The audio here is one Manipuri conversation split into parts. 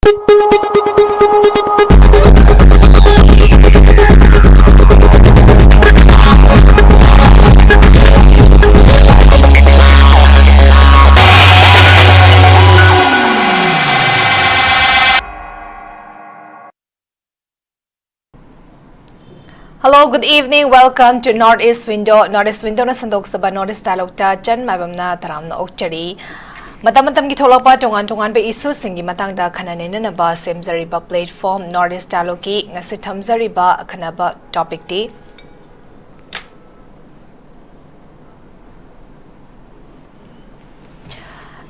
Hello, good evening. Welcome to Northeast Window. Northeast Window na sandok sa Northeast Dialogue ta Chan MAIBAM na taram na okchari. Matam ki tholak pa tongan be isu singi matang da khanane na ba semzari ba platform Northeast Dialogue ki ngasi thamzari ba khanaba topic ti.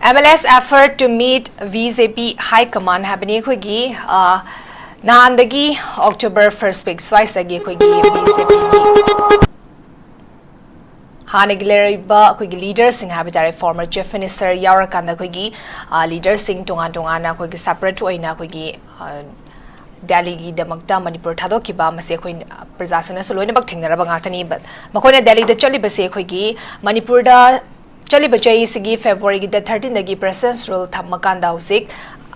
MLS effort to meet VJP High Command happening khogi Nandagi October 1st week twice agi khogi BJP Hanagi leriba khogi leaders sing habitare former chief minister yaurakanda khogi leaders sing tongan khogi separate oina khogi Delhi gi damakta Manipur thadokiba mase khoi prajasana soloina bak thingnaraba ngatani but makoina Delhi da chali base khogi Manipur da chali bachai sigi February gi 13 dagi presence rule thamakanda husik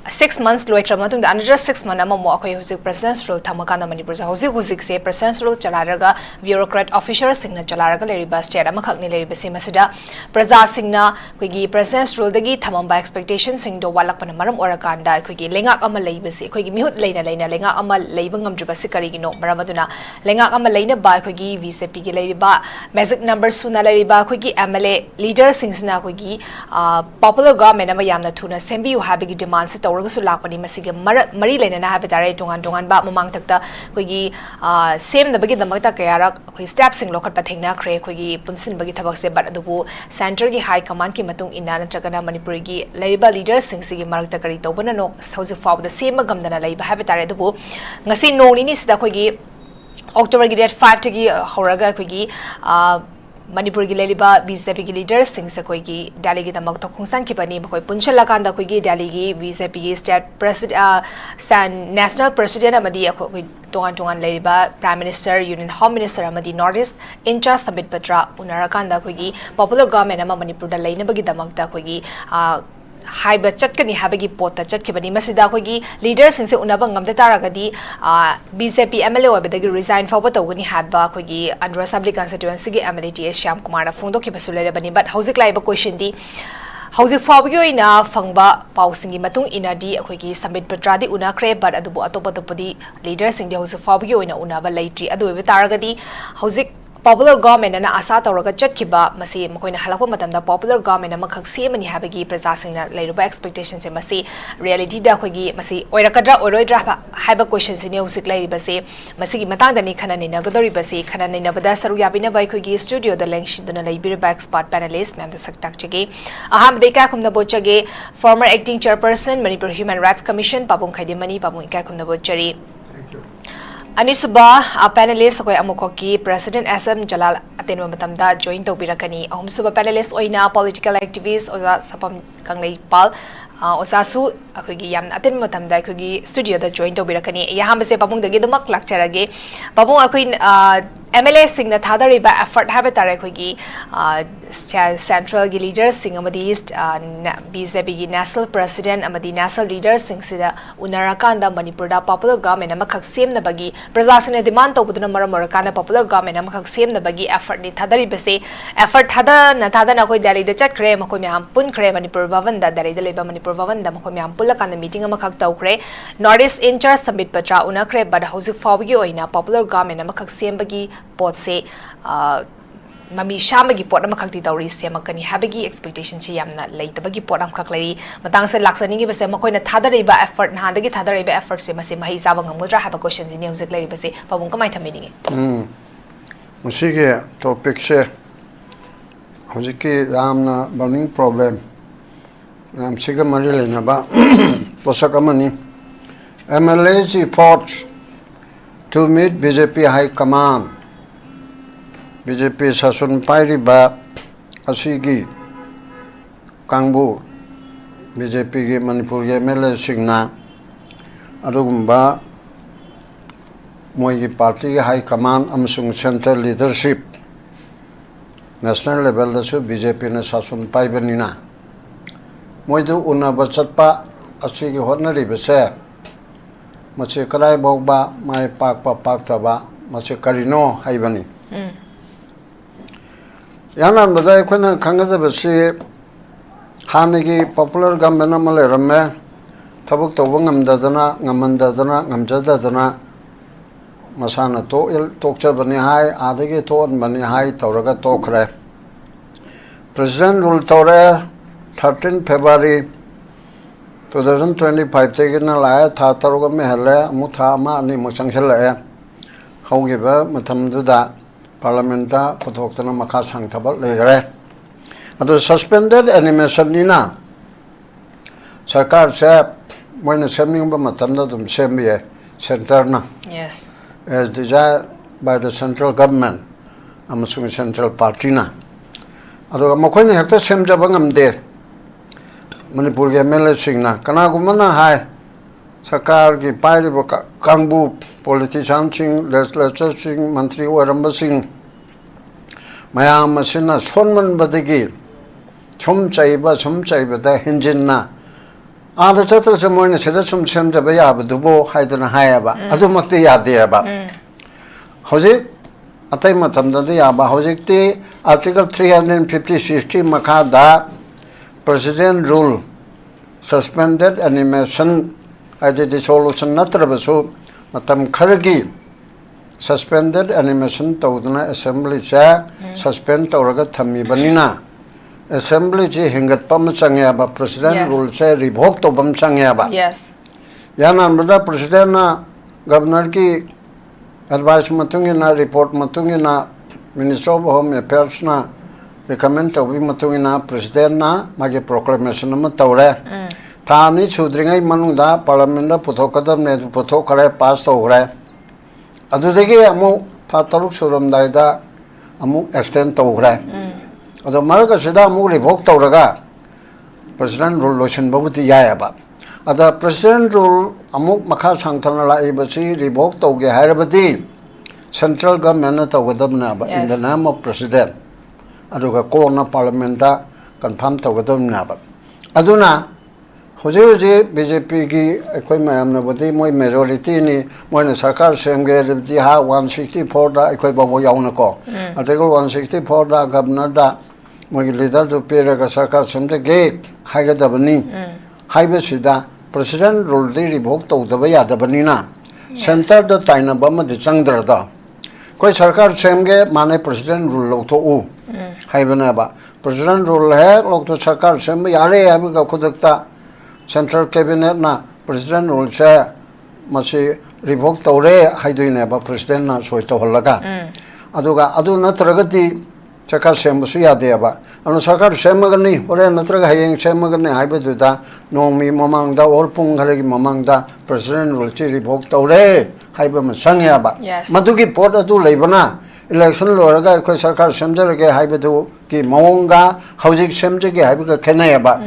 6 months loikramatung da another 6 months amamo akhoi husik presence rule thamakanda Manipur sa husik se presence rule chalaraga bureaucrat officers singna chalaraga leriba state amakhakni leriba se masida praja singna koigi presence rule dagi thamamba expectations sing do walakpana maram orakanda koigi lengak ama leiba se koigi mihut leina lengak ama leiba ngamjuba se karigino maramaduna lengak ama leina ba koigi VCP gi leriba magic number suna leriba koigi MLA leaders singsna koigi popular government ama yamna thuna sembiu habigi demand se Lakpani Masiga Mari Lena Habitare Tongan Ba Mamang Takta Quigi same the Bagit the Mata Kayara steps in local Patina Cray Quigi Punsin Bagitabak but Adubu Center High Command Kimatung in Nana Chagana Manipurigi Lariba leaders sing Sigi Martakari Tobano House of Fob the same Gamdana Laiba Habitare Dubu Nasi no Ninis da Quigi October get 5 Tigi Horaga Quigi Manipur gi leliba BJP gi leaders sing sa koi gi Delhi gi damak to khungsan ki bani bakoi punchala kanda koi gi Delhi gi BJP gi state president national president amadi koi tongan leliba prime minister union home minister amadi northeast in charge Samit Patra unarakanda koi gi popular government ama Manipur da leina bagi damak ta koi gi Haiba chatkani habagi pota chatkibani masida khogi leaders sing se unaba ngamda taragadi BJP MLA obedagi resign for tawgani haba khogi under assembly constituency gi MLA TS Shyam Kumar na phone doki basulere bani but hauzik laiba question di hauzik fawgi oina fangba pausingi matung inadi khogi Samit Patra di una kre but adubu atopadi leaders sing di hauzik fawgi oina unaba laitri adu be taragadi hauzik popular government na asa tawraga chatkiba masi makoina halakwa matamda popular government na makhak semani habagi prajasingna leiruba expectations se masi reality da khogi masi oirakadra oroidra haiba questions ne usik leiba se masi gi matangda ni khana ni nagadori base khana ni nabada saru yabina bai khogi studio da lengshi duna leibir ba expert panelist mem da saktak chege aham deka khumna bochage former acting chairperson Manipur Human Rights Commission Pabung KHAIDEM mani Pabung ika khumna bochari Anisuba panelist koi AMMOCOC President SM JALAL atenwa matamda join tawbirakani ahumsuba panelist oina political activist oza sapam KANGLEIPAL osasu akogi yam atenwa matamda akogi studio da join tawbirakani yahambase Pabung dagi dumak lakcharage Pabung akoi MLA sing na thadariba effort habitare khogi central gi leaders sing amadi BJP gi national president amadi national leaders sing sida unarakanda Manipur da popular government amakhak semna bagi prajasine demand tobuduna maramorkana popular government amakhak semna bagi effort ni thadariba se effort thada na koi Delhi da chatkre makoi myam pun kre Manipur bhavan da Delhi da leba Manipur bhavan da makoi myam pulakana meeting amakhak tawkre Northeast in charge Samit Patra unakre bad hauzik fawgi oina popular government amakhak sembagi pot se mami shamagi pot amakhakti tawri semakani habagi expectation che yamna leitabagi pot amkhak lei matang se laksani gi base makoina thadariba effort handagi thadariba effort se mase mahi jaba ngamudra haba question ni hujik lei base Pabung kamai thamini musige topic se hujiki ramna burning problem ram siga mari lena ba posakamani MLA's efforts to meet BJP High Command BJP Sasun Pairiba Asigi Kangbu BJP gi Manipur MLA Singna Adugumba Moigi Party High Command Amsung Central Leadership National level dasu BJP na Sasun Paibanina Moidu Unaba Chatpa Asigi Honari Bese machi kadai bogba mai pak taba machi karino haibani yanan badai khona khangaja basi hanigi popular government amale ramme tabuk tawang ngamdadana ngamandadana ngamjadadana masana to tokcha bani hai adagi ton bani hai tawraga tokre president rule tawre 13 February 2025 tegina la tha taruga me hele mu tha ma ni mu changchela haugiba mathamduda parliament da puthoktana makha sangthabal legre adu suspended animation nina sarkar se moina semning ba matamda dum semye center na Yes. as desired by the central government amasung central party na adu makoina hekta semjaba ngamde manipur ke MLA singna kana gumana hai sarkar ki pairi ba kangbu politician sing legislature sing mantri waramba sing mayam masina sonman badagi chum chaiba da hinjinna ada chatra chamoina seda chum semja ba ya dubo haidana hayaba adu makti yade ba hoje atai matamda ya ba hoje ti article 356 ki makha da president rule suspended animation adi dissolution natrabasu matam khargi suspended animation tawduna assembly cha suspend tawraga thammi banina assembly ji hingat pam changya ba president rule cha revoke to bam changya ba Yes. yana amrada president na governor ki advice matungina report matungina minister of home affairs na recommend to be matungina president na magi proclamation ma tawre thani chudringai manungda parliament da puthokadam ne puthokare pass tawre adudagi amu tha taruk suram da amu extend tawre ado marga sida amu revoke tawraga president rule lotion babuti yayaba ada president rule amu makha sangthana la ibasi revoke tawge hairabati central government na tawgadam na ba in the name of president aduga kona parliament da confirm tawgadam na ba aduna hoje BJP ki ekoi mayam na bodi moi majority ni moi na sarkar semge di ha 164 da ekoi babo yauna ko article 164 da governor da moi leader to pera ka sarkar semde ge haiga da bani haibe sida president rule di revoke to da ya da bani na center da taina ba ma de changdra da koi sarkar semge mane president rule lo to u haibe na ba president rule hai lok to sarkar sem yare ya ga khudakta central cabinet na president rule cha masi revoke tawre haidoine ba president na soi to holaga aduga adu natragati chaka sembusu yade ba anu sarkar semagani ore natraga hayeng semagani haibedu da nomi mamangda orpung haragi mamangda president rule chi revoke tawre haiba ma sangya ba madugi pot adu leibana election loraga ko sarkar semjarage haibedu ki maonga hojik semjage haiba khenaya ba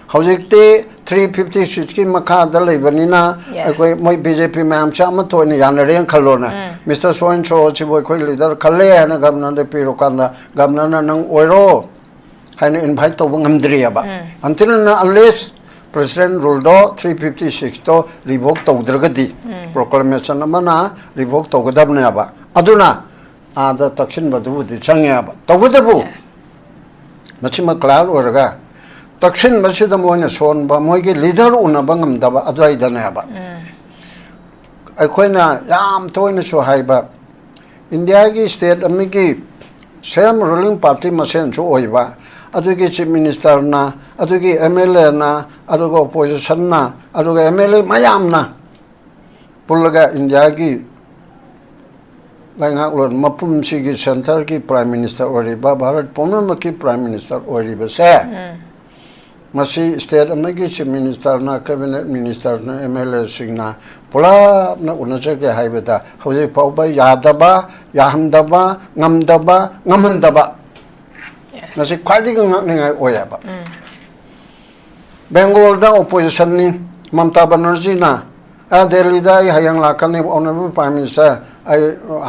hojik te 356 ki makha da leibanina koi moi BJP mam cha ma to ni yan reng khalona Mr. Soin Cho chi boy koi leader khalle na governor de piro kanda governor na nang oiro haina invite to ngamdri ba until na unless president rule do 356 to revoke to dragadi proclamation amana revoke to gadabna ba aduna ada takshin badu di changya ba to gadabu machima klar oraga takshin masida moina son ba moige leader una bangam da ba adwai dana ba akoina yam toina cho haiba india gi state amiki same ruling party masen cho oiba adugi chief minister na adugi MLA na adugo opposition na adugo MLA mayam na pulaga india gi langak lon mapum sigi center ki prime minister oriba bharat ponama ki prime minister oriba se masi state amagi chief minister na cabinet minister na MLA singna pula na unaja ke haibeta hoje pauba yadaba yahandaba ngamdaba ngamandaba nasi khadi ngai oyaba Bengal da opposition ni Mamta Banerjee na Delhi da hayang lakani honorable prime minister ai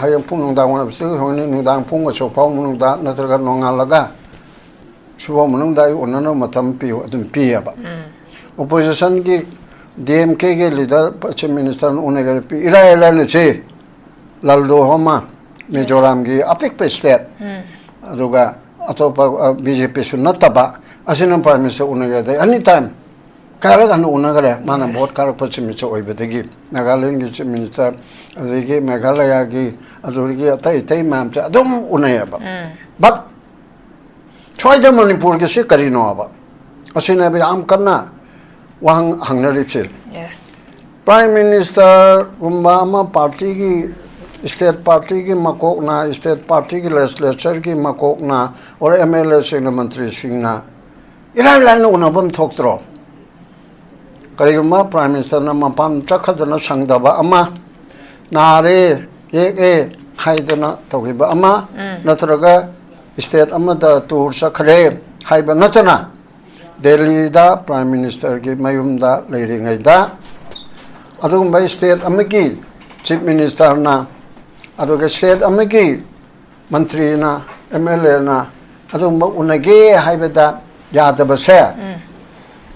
hayang punung da wana bisu honi nudang punga chopau munung da natraga nongalaga suwa munung da onana matam pi adum pi aba opposition ki DMK के leader Prime Minister उन्हें pi इला ने चे लालदो होमा मिजोरम की अपिक पे स्टेट अदुगा अतोपा BJP सुन्ना तबा असिनम Prime Minister उन्हें कहते anytime काले का उन्हें करे माना बहुत कार Prime Minister ओई बेतेगी मेघालय की Minister अदिके मेघालय की अदुरिके अतई मैम चे अदुम उन्हें अब but choice मणिपुर के से करीनो अब असिने भी आम करना वहाँ हंगनरिप्सिल Prime Minister गुम्बामा पार्टी की स्टेट पार्टी की मकोकना स्टेट पार्टी की लेजिस्लेचर की मकोकना और MLA सिंह मंत्री सिंहना इलाही लाइन उन्नबम थोक्त्रो करीगुम्बा Prime Minister ना मपान चखदना संगदबा अमा नारे ये हाइदना तोगिबा अमा नत्रगा स्टेट अमदा टूर सखरे हाइबा नचना दिल्ली दा Prime Minister की मयुमदा लेरिंगैदा अदुगुम्बा स्टेट अमकी Chief Minister ना अदुगे स्टेट अमकी मंत्री ना MLA ना अदुगुम्बा उनगे हाइबदा यादबसे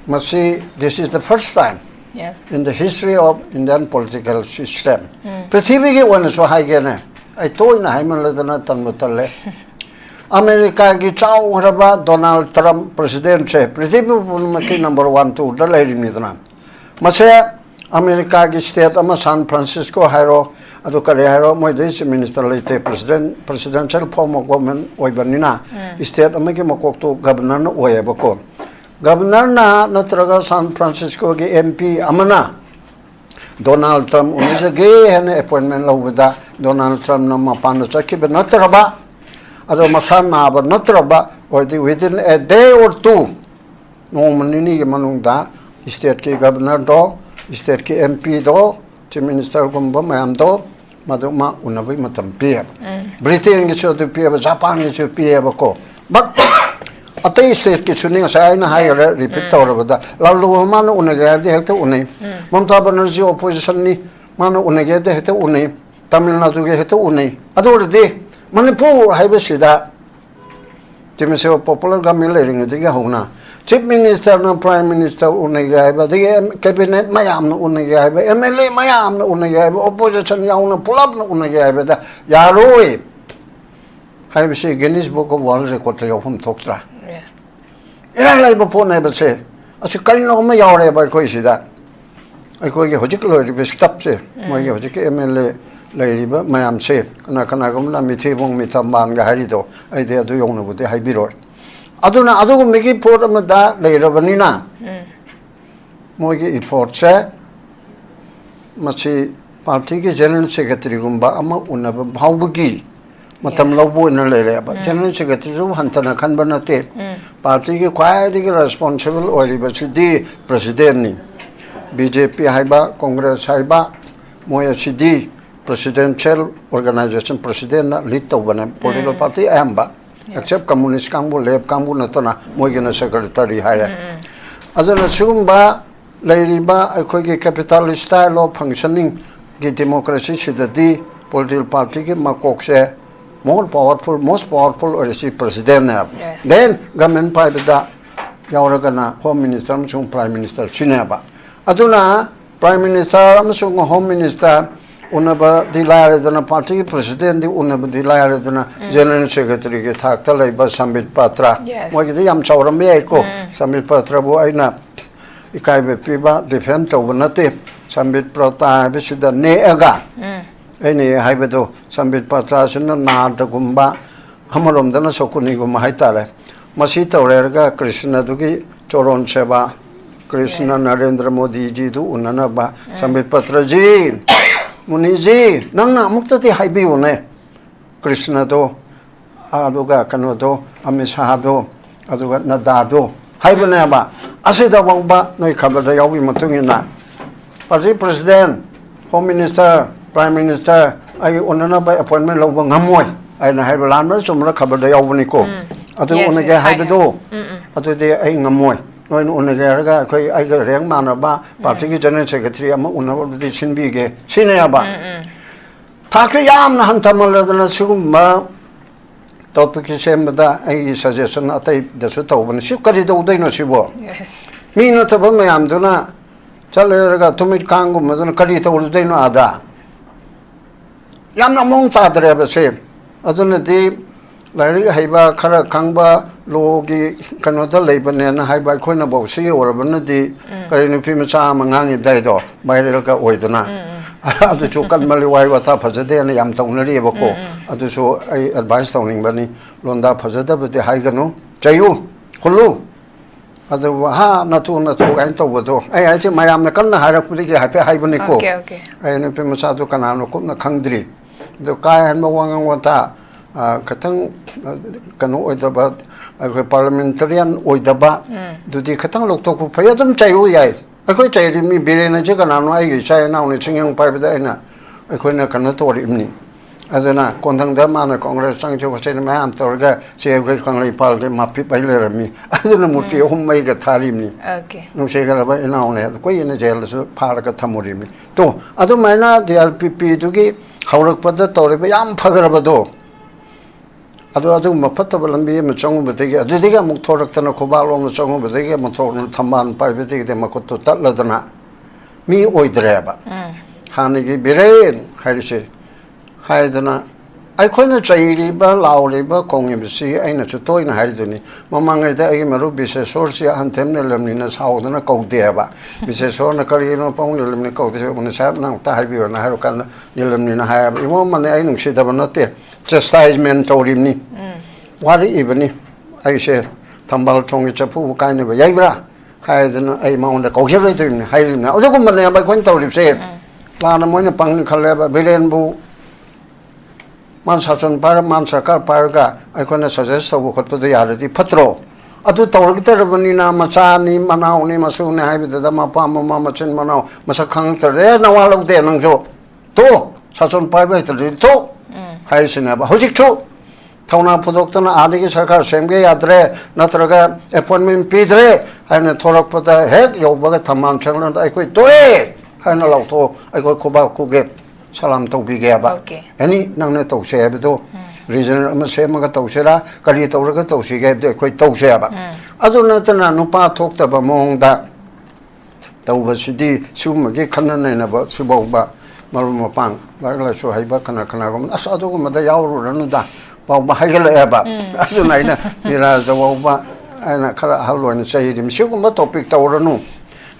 मसी this is the first time in the history of Indian political system पृथ्वी के वन सो हाइगे ने आई तो ना हाइमन लदना तन्मुतले अमेरिका की चाउरबा डोनाल्ड ट्रम्प प्रेसिडेंट से पृथ्वी की नंबर 1 2 दलेरिमिदना मसे अमेरिका की स्टेट अमा सान फ्रांसिस्को हाइरो अदु करे हाइरो मोइदिस मिनिस्टर लेते प्रेसिडेंशियल फॉर्म ऑफ गवर्नमेंट ओइबनिना स्टेट अमा के मकोक तो गवर्नर न ओयबको गवर्नर ना नत्रगा सान फ्रांसिस्को के एमपी अमना डोनाल्ड ट्रम्प उनसे गे हने अपॉइंटमेंट लौबदा डोनाल्ड ट्रम्प न मपान चकिब नत्रबा अदो मसान नाबा नत्रबा within a day or two नोमनिनी के मनुंगदा स्टेट के गवर्नर दो स्टेट के एमपी दो चीफ मिनिस्टर गुम्बा मैम दो मदुमा उनबई मतम पिए ब्रिटेन के चो पिए जापान के चो पिए बको बट अतई स्टेट के सुनिंग साइना हायर रिपीट तौरबदा लालु मानो उनगे दे हेतो उनै ममता बनर्जी ऑपोजिशन नि मानो उनगे दे हेतो उनै तमिलनाडु के हेतो उनै अदोरदे manipur हाइबसिदा जिमसे पॉपुलर गवर्नमेंट लेरिंग दिगे होना चीफ मिनिस्टर ना प्राइम मिनिस्टर उनगे हाइबा दिगे कैबिनेट मयाम न उनगे हाइबा एमएलए मयाम न उनगे हाइबा ऑपोजिशन याउन पुलअप न उनगे हाइबा दा यारोय हाइबसे Guinness book of world record याफम थोक्त्रा इरा लाइब फोन हाइबसे अस करिनो म यावरे बा कोइ सिदा अखोगे होजिक लोरिबे स्टॉप से मोगे होजिक एमएलए लेरिबा मयाम से कना कना गमना मिथेबों मिथामान गा हारिदो आइदे अदु योंनबुदे हाइबिरो अदुना अदुगु मिगी पोर्ट अमदा लेरबनिना मोगे इफोर्ट से मसी पार्टी के जनरल सेक्रेटरी गुम्बा अमा उनब भावबगी मतम लौबो न लेरेबा जनरल सेक्रेटरी रु हंतना खनबा नते पार्टी के क्वाइडी के रिस्पांसिबल ओरिबा सिदी प्रेसिडेंट नि बीजेपी हाइबा कांग्रेस हाइबा मोया सिदी presidential organization president lead to bane political party amba except communist kambu leb kambu natona moigena secretary haire aduna sugumba leiriba akhoi ge capitalist style of functioning ge democracy sidadi political party ke makok se most powerful or is president then government party da yauragana home minister amsung prime minister sinaba aduna prime minister amsung home minister उनबा दिलायर जना पार्टी के प्रेसिडेंट दी उनबा दिलायर जना जनरल सेक्रेटरी के थाक तलाइबा संबित पात्रा मोगे दि याम चौरम बे को संबित पात्रा बो आइना इकाई बे पिबा डिफेंड तो बनते संबित पात्रा बिसिदा ने एगा एने हाइबदो संबित पात्रा सुन नाद गुम्बा हमरोम दना सकुनी गुम हाइतारे मसी तौरेरगा कृष्ण दुगी चोरोन सेवा कृष्ण नरेंद्र मोदी जी दु उननबा संबित पात्रा जी मुनि जी नंगना मुक्तति हाइबियोने कृष्ण दो अदुगा कनो दो अमित शाह दो अदुगा नड्डा दो हाइबनेबा असिदा वंबा नोय खबरदा यावि मतुंगिना party president home minister prime minister आई उननबा अपॉइंटमेंट लौबा ngамोय आइना हाइबा लानबा सुमरा खबरदा यावनिको अदु उनगे हाइबदो अदुदे आई ngамोय नोय उनगे रगा खै आइगा रेंग मानबा पार्टी की जनरल सेक्रेटरी अमा उनबदि सिनबिगे सिनेबा थाके यामना हंतमलदना सुगुम्बा टॉपिक सेमदा आई सजेशन अतै दसु तौबन सि करि दौदैनो सिबो मीनो तब मयाम दुना चलेगा तुम कांगुम मदन करी तो उड़देनो आदा याम नमों तादरे बसे अदुनदी लाइक हाइबा खरा खांबा लोगी कनोदा लेबने ना हाइबा खोइना बौसी ओरबनदी करी नुपी मचा मंगांगी दाइदो बाइरल का ओइदना अदुसु कनमलि वाइ वाता फजदे न याम तौनरिबको अदुसु आई एडवाइस तौनिंगबनी लोंदा फजदबदे हाइगनु चयु हुलु अदु हा नतु गाइन तौबदो आई आइचे मयामना कन्ना हारकपुदिगे हाइपे हाइबनिको आई नुपी मचा दु कनानो कुमना खंगद्री दु काय हन मवांगां वाता खतंग कनो ओइदबा अखोय पार्लियामेंटेरियन ओइदबा दुदि खतंग लोकतोक फय दम चायु याय अखोय चायरि मी बिरेना जे कनानो आइ चाय नाउनि चिंगं पाइबदा आइना अखोयना कनो तोरिमनि अदना कोंथंग माना कांग्रेस संगजो खसेन माम तोरगा से अखोय कांगलेपाल के माफि पाइलेरमि अदना मुति हुममै ग थारिमनि ओके नुसेगरबा इनाउने कोइने जेलसु फारगा थमुरिमि तो अदु माइना डीआरपीपी दुगी हौरकपदा तोरिबा याम फगरबदो अदु मफत्तब लंबी में चंगुबदगी अदुदिगे अमुक थोरक्तना खुबालोम चंगुबदगी मथोरन थमान पाइबदगी मकुत्तु तत्लदना मी ओइद्रेबा हानिगी बिरेन हारिसे हाइदना अखोइना चैरिबा लाउरिबा कोंगिबसी आइना चुतोइना हारिदुनि ममांगैदा आइ मरु विशेषोरसि हन्थेमने लमनिना साउदना कौदेबा विशेषोरना करिनो पाउंग लमनि कौदे उन साहब ना ता हाइबियोना हारुकान लमनिना हायब इमो मने आइ नुसिदबा नते chastisement taurimni wari ibani aise tambal thongi chapu kaine ba yaibra haidana ai maunda kauhire tuimni hairina ojokum mane ba kon taurip se lana moina pangni khale ba biren bu man sachon par man sarkar par ga ai kona suggest tabu khotto de yarati phatro adu taurgiterabani na machani manau ni masune haibida ma pa ma machin manau masakhang tare nawalo de nangjo to sachon par ba to हाइसिनाबा हजिकछु थाउना फुदोक्तना आदिगे सरकार सेमगे याद्रे नत्रगा अपॉइंटमेंट पीद्रे हाइना थोरकपदा हेक योबगा थमान छंगना आइकोइ तोए हाइना लाउथो आइकोइ खुबा खुगे सलाम तौबिगेबा एनी नंगने तौसे हेबदो रीजनल अमा सेमगा तौसेरा करी तौरगा तौसिगे हेबदो आइकोइ तौसेबा अदु नतना नुपा थोक्तबा मोंगदा तौबसिदि सुमगे खननैनाबा सुबौबा maru mapang barla so haiba kana gom asa adugo mada yauru ranuda pau ba haigala eba adu naina mira zawo ba ana khara halwani chayrim sigumba topic tawranu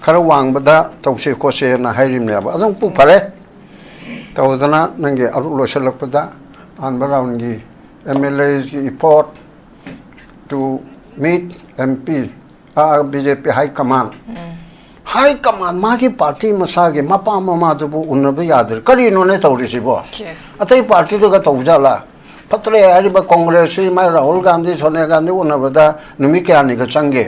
khara wangbada tawse kose na hairim ne ba adong pu pare tawdana nange aru loselakpada anbaraungi MLA's report to meet MP BJP high command high command मागी पार्टी मसागे मपा ममा दुबु उन्नब यादर करी इन्होंने तौरिसिबो अतई पार्टी दुगा तौजाला पत्रे आरिबा कांग्रेस मा राहुल गांधी सोनिया गांधी उन्नबदा नुमि क्यानिगा चंगे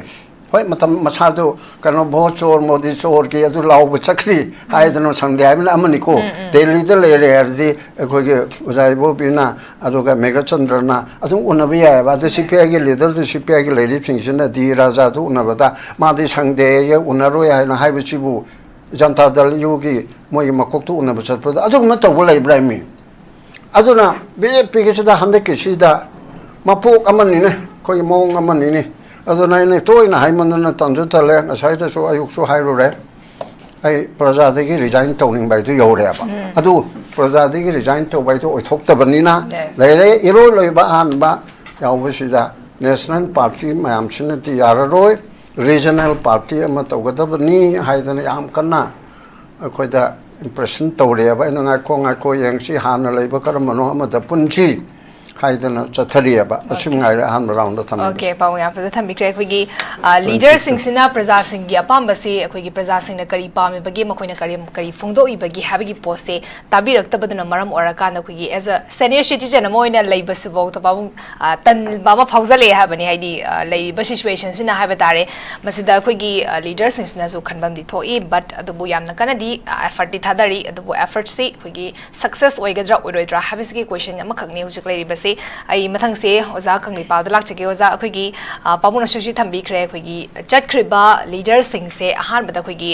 होय मतम मसादु कनो भो चोर मोदी चोर के अदु लाउब चखरी हाइदनो संगे आइना अमनिको दिल्ली दे लेरे हरदि अखोगे उजाइबो बिना अदुगा मेगा चंद्रना अदु उन्नब याबा द सीपीआई के लीडर द सीपीआई के लेडी सिंगसिना दी राजा दु उन्नबदा मादि संगे ये उन्नरो याना हाइबचिबु जनता दल युगी मोय मकोक्तु उन्नब चतपदा अदु मतौ लेब्राइमी अदुना बीजेपी के सिदा हंदे के सिदा मपोक अमनिने कोई मोंग अमनिने अदुनाइने तोइना हाइमनना तंजु तले असाइदा सो आयुक्सु हाइरोरे ai prajadagi resign towning bai tu yoreba adu prajadagi resign to bai tu oithoktabanina leire iro loiba anba yawbasida national party mayam sinati yararoi regional party ama tawgadabani haidana yam kanna akoida impression tawreba inanga ko yangsi hana leiba karamano ama da punchi हाइदना चथरियाबा असिमंगाइरा हान राउंड द थम ओके पाउ या फद थम बिक्रे अखोगी लीडर सिंगसिना प्रजा सिंगी अपामबसे अखोगी प्रजा सिंगना करी पामे बगे मखोइना करी फोंदो इबगी हाबगी पोस्टे ताबिरक्तबदना मरम ओराकान अखोगी एज अ सीनियर सिटीजन मोइना लेबसबो तबाबु तन बाबा फाउजले हाबनी हाइदी लेबा सिचुएशन सिना हाबा तारे मसिदा अखोगी लीडर सिंगसिना जो खनबम दि थोई बट अदुबु यामना कनदी एफर्ट दि थादारी अदुबु एफर्ट से अखोगी सक्सेस ओइगद्रा ओइरोइद्रा हाबिसगी क्वेश्चन अमखकने हुजिक लेरिबसे ꯅꯨꯡꯉꯥꯏꯖꯩ ꯑꯩ ꯃꯊꯪꯁꯦ ꯑꯣꯖꯥ ꯀꯪꯂꯩꯄꯥꯜꯗ ꯂꯥꯛꯆꯒꯦ ꯑꯣꯖꯥ ꯑꯩꯈꯣꯏꯒꯤ ꯄꯥꯕꯨꯡꯅ ꯁꯨꯁꯤ ꯊꯝꯕꯤꯈ꯭ꯔꯦ ꯑꯩꯈꯣꯏꯒꯤ ꯆꯠꯈ꯭ꯔꯤꯕ ꯂꯤꯗꯔꯁꯤꯡꯁꯦ ꯑꯍꯥꯟꯕꯗ ꯑꯩꯈꯣꯏꯒꯤ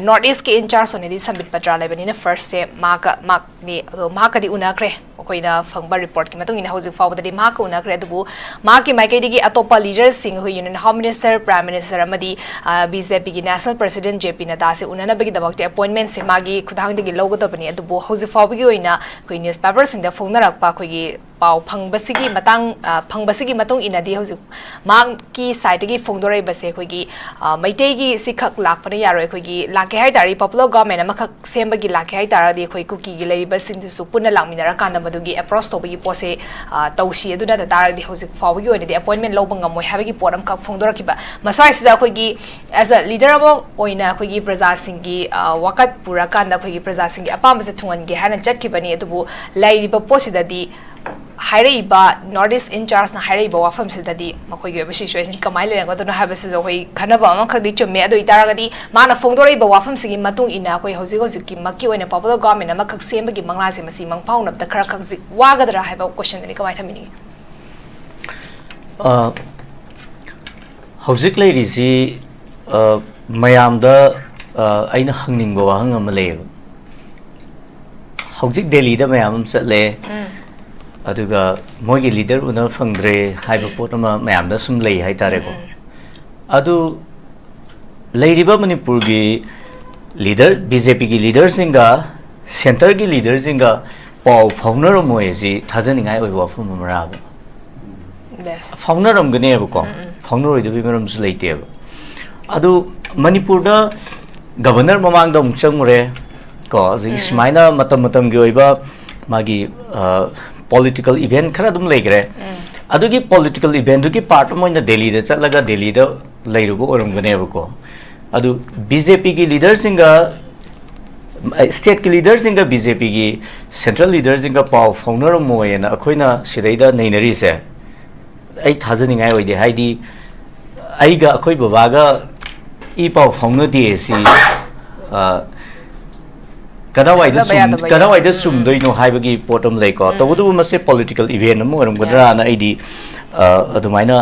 ꯅꯣꯔꯠ ꯏꯁꯀꯤ ꯏꯟꯆꯥꯔꯖ ꯑꯣꯏꯅꯗꯤ ꯁꯝꯕꯤꯠ ꯄꯇ꯭ꯔꯥ ꯂꯩꯕꯅꯤꯅ ꯐꯥꯔꯁꯁꯦ ꯃꯍꯥꯛꯅꯤ ꯑꯗꯣ ꯃꯍꯥꯛꯀꯗꯤ ꯎꯅꯈ꯭ꯔꯦ ꯑꯩꯈꯣꯏꯅ ꯐꯪꯕ ꯔꯤꯄꯣꯔꯠꯀꯤ ꯃꯇꯨꯡ ꯏꯟꯅ ꯍꯧꯖꯤꯛ ꯐꯥꯎꯕꯗꯗꯤ ꯃꯍꯥꯛꯀ ꯎꯅꯈ꯭ꯔꯦ ꯑꯗꯨꯕꯨ ꯃꯍꯥꯛꯀꯤ ꯃꯥꯏꯀꯩꯗꯒꯤ ꯑꯇꯣꯞꯄ ꯂꯤꯗꯔꯁꯤꯡ ꯑꯩꯈꯣꯏ union home minister prime minister ꯑꯃꯗꯤ ꯕꯤꯖꯦꯄꯤꯒꯤ ꯅꯦꯁꯅꯦꯜ ꯄ꯭ꯔꯁꯤꯗꯦꯟꯠ JP ꯅꯗꯥꯁꯦ ꯎꯅꯅꯕꯒꯤꯗꯃꯛꯇ ꯑꯦꯄꯣꯏꯟꯃꯦꯟꯠꯁꯦ ꯃꯥꯒꯤ ꯈꯨꯊꯥꯡꯗꯒꯤ ꯂꯧꯒꯗꯕꯅꯤ ꯑꯗꯨꯕꯨ ꯍꯧꯖꯤꯛ ꯐꯥꯎꯕꯒꯤ ꯑꯣꯏꯅ ꯑꯩꯈꯣꯏ ꯅ꯭ꯌꯨꯁꯄꯦꯄꯔꯁꯤꯡꯗ ꯐꯣꯡꯅꯔꯛꯄ ꯑꯩꯈꯣꯏꯒꯤ ꯄꯥꯎ ꯐꯪꯕꯁꯤꯒꯤ ꯃꯇꯨꯡ ꯏꯟꯅꯗꯤ ꯍꯧꯖꯤꯛ ꯃꯍꯥꯛꯀꯤ ꯁꯥꯏꯠꯇꯒꯤ ꯐꯣꯡꯗꯣꯔꯛꯏꯕꯁꯦ ꯑꯩꯈꯣꯏꯒꯤ ꯃꯩꯇꯩꯒꯤ ꯁꯤꯈꯛ ꯂꯥꯛꯄꯅ ꯌꯥꯔꯣꯏ ꯑꯩꯈꯣꯏꯒꯤ ꯂꯥꯛꯀꯦ ꯍꯥꯏꯇꯥꯔꯗꯤ ꯄꯣꯄꯨꯂꯔ ꯒꯣꯚꯔꯟꯃꯦꯟꯠ ꯑꯃꯈꯛ ꯁꯦꯝꯕꯒꯤ ꯂꯥꯛꯀꯦ ꯍꯥꯏꯇꯥꯔꯗꯤ ꯑꯩꯈꯣꯏ ꯀꯨꯀꯤꯒꯤ ꯂꯩꯔꯤꯕꯁꯤꯡꯗꯨꯁꯨ ꯄꯨꯟꯅ ꯂꯥꯛꯃꯤꯟꯅꯔꯀꯥꯟꯗ ꯃꯗꯨꯒꯤ ꯑꯦꯄ꯭ꯔꯣꯆ ꯇꯧꯕꯒꯤ ꯄꯣꯠꯁꯦ ꯇꯧꯁꯤ ꯑꯗꯨ ꯅꯠꯇ ꯇꯥꯔꯒꯗꯤ ꯍꯧꯖꯤꯛ ꯐꯥꯎꯕꯒꯤ ꯑꯣꯏꯅꯗꯤ ꯑꯦꯄꯣꯏꯟꯃꯦꯟꯠ ꯂꯧꯕ ꯉꯝꯃꯣꯏ ꯍꯥꯏꯕꯒꯤ ꯄꯣꯠ ꯑꯃꯈꯛ ꯐꯣꯡꯗꯣꯔꯛꯈꯤꯕ ꯃꯁ꯭ꯋꯥꯏꯁꯤꯗ ꯑꯩꯈꯣꯏꯒꯤ ꯑꯦꯖ ꯑ ꯂꯤꯗꯔ ꯑꯃ ꯑꯣꯏꯅ ꯑꯩꯈꯣꯏꯒꯤ ꯄ꯭ꯔꯖꯥꯁꯤꯡꯒꯤ ꯋꯥꯀꯠ ꯄꯨꯔꯀꯥꯟꯗ ꯑꯩꯈꯣꯏꯒꯤ ꯄ꯭ꯔꯖꯥꯁꯤꯡꯒꯤ ꯑꯄꯥꯝꯕꯁꯦ ꯊꯨꯡꯍꯟꯒꯦ ꯍꯥꯏꯅ ꯆꯠꯈꯤꯕꯅꯤ ꯑꯗꯨꯕꯨ ꯂꯩꯔꯤꯕ ꯄꯣꯠꯁꯤꯗꯗꯤ ꯍꯥꯏꯔꯛꯏꯕ ꯅꯣꯔꯠ ꯏꯁ ꯏꯟꯆꯥꯔꯖꯅ ꯍꯥꯏꯔꯛꯏꯕ ꯋꯥꯐꯝꯁꯤꯗꯗꯤ ꯃꯈꯣꯏꯒꯤ ꯑꯣꯏꯕ ꯁꯤꯆꯨꯋꯦꯁꯟ ꯀꯃꯥꯏꯅ ꯂꯩꯔꯝꯒꯗꯣꯏꯅꯣ ꯍꯥꯏꯕꯁꯤꯁꯨ ꯑꯩꯈꯣꯏ ꯈꯟꯅꯕ ꯑꯃꯈꯛꯇꯤ ꯆꯨꯝꯃꯦ ꯑꯗꯨ ꯑꯣꯏꯇꯥꯔꯒꯗꯤ ꯃꯥꯅ ꯐꯣꯡꯗꯣꯔꯛꯏꯕ ꯋꯥꯐꯝꯁꯤꯒꯤ ꯃꯇꯨꯡ ꯏꯟꯅ ꯑꯩꯈꯣꯏ ꯍꯧꯖꯤꯛꯀꯤ ꯃꯛꯀꯤ ꯑꯣꯏꯅ ꯄꯣꯄꯨꯂꯔ ꯒꯣꯚꯔꯟꯃꯦꯟꯠ ꯑꯃꯈꯛ ꯁꯦꯝꯕꯒꯤ ꯃꯪꯂꯥꯟꯁꯦ ꯃꯁꯤ ꯃꯪꯐꯥꯎꯅꯕꯗ ꯈꯔ ꯈꯖꯤꯛ ꯋꯥꯒꯗ꯭ꯔꯥ ꯍꯥꯏꯕ ꯀ꯭ꯋꯦꯁꯟꯗꯅꯤ ꯀꯃꯥꯏꯅ ꯊꯝꯕꯤꯅꯤꯡꯉꯤ ꯍꯧꯖꯤꯛ ꯂꯩꯔꯤꯁꯤ ꯃꯌꯥꯝꯗ ꯑꯩꯅ ꯍꯪꯅꯤꯡꯕ ꯋꯥꯍꯪ ꯑꯃ ꯂꯩꯌꯦꯕ ꯍꯧꯖꯤꯛ ꯗꯦꯜꯂꯤꯗ ꯃꯌꯥꯝ ꯑꯃ ꯆꯠꯂꯦ ꯑꯗꯨꯒ ꯃꯣꯏꯒꯤ ꯂꯤꯗꯔ ꯎꯅꯕ ꯐꯪꯗ꯭ꯔꯦ ꯍꯥꯏꯕ ꯄꯣꯠ ꯑꯃ ꯃꯌꯥꯝꯗ ꯁꯨꯝ ꯂꯩ ꯍꯥꯏꯇꯥꯔꯦꯀꯣ ꯑꯗꯨ ꯂꯩꯔꯤꯕ ꯃꯅꯤꯄꯨꯔꯒꯤ ꯂꯤꯗꯔ BJPꯒꯤ ꯂꯤꯗꯔꯁꯤꯡꯒ ꯁꯦꯟꯇꯔꯒꯤ ꯂꯤꯗꯔꯁꯤꯡꯒ ꯄꯥꯎ ꯐꯥꯎꯅꯔꯝꯃꯣꯏ ꯑꯁꯤ ꯊꯥꯖꯅꯤꯡꯉꯥꯏ ꯑꯣꯏꯕ ꯋꯥꯐꯝ ꯑꯃꯔꯥꯕ ꯐꯥꯎꯅꯔꯝꯒꯅꯦꯕꯀꯣ ꯐꯥꯎꯅꯔꯣꯏꯗꯕꯒꯤ ꯃꯔꯝꯁꯨ ꯂꯩꯇꯦꯕ ꯑꯗꯨ ꯃꯅꯤꯄꯨꯔꯗ ꯒꯕꯔꯅꯔ ꯃꯃꯥꯡꯗ ꯑꯃꯨꯛ ꯆꯪꯉꯨꯔꯦ ko zi smaina matam gi oiba magi political event khara dum legre adugi political event dugi part moina Delhi da chatlaga Delhi da leirugo orum gane ko adu BJP gi leader singa state ki leader singa BJP gi central leader singa pau founder moyena akoina sidaida neinari se ai thajaningai oide haidi aiga akoi babaga I pau founder di si kadawai da sumdoi no haibagi potom leko to wudu mase political event mo ram gadra na idi adumaina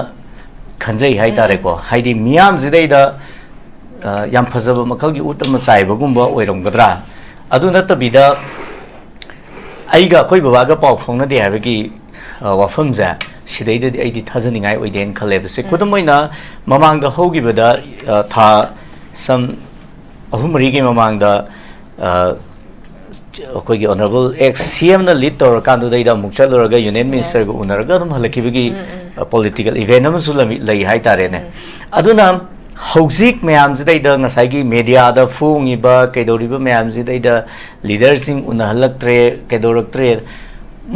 khanjai hai tare ko haidi miyam jidai da yam phajaba makal gi utam sai bagumba oiram gadra adu natabida aiga koi baba ga pau phongna de haibagi wafam ja sidai da aidi thajaningai oiden khalebse kudumoina mamang da hogi bada tha sam ahumari gi mamang da अखोगी ऑनरेबल एक्स CM ना लीड तौर कांदो दाइदा मुक्चल लरगा यूनियन मिनिस्टर को उनरगा दम हलकिबगी पॉलिटिकल इवेंट हम सुलम लई हाय तारे ने अदुना हौजिक मयाम जिदाइदा ngसाइगी मीडिया दा फुंगिबा केदोरिबा मयाम जिदाइदा लीडर सिंग उनहलक्त्रे केदोरक्त्रे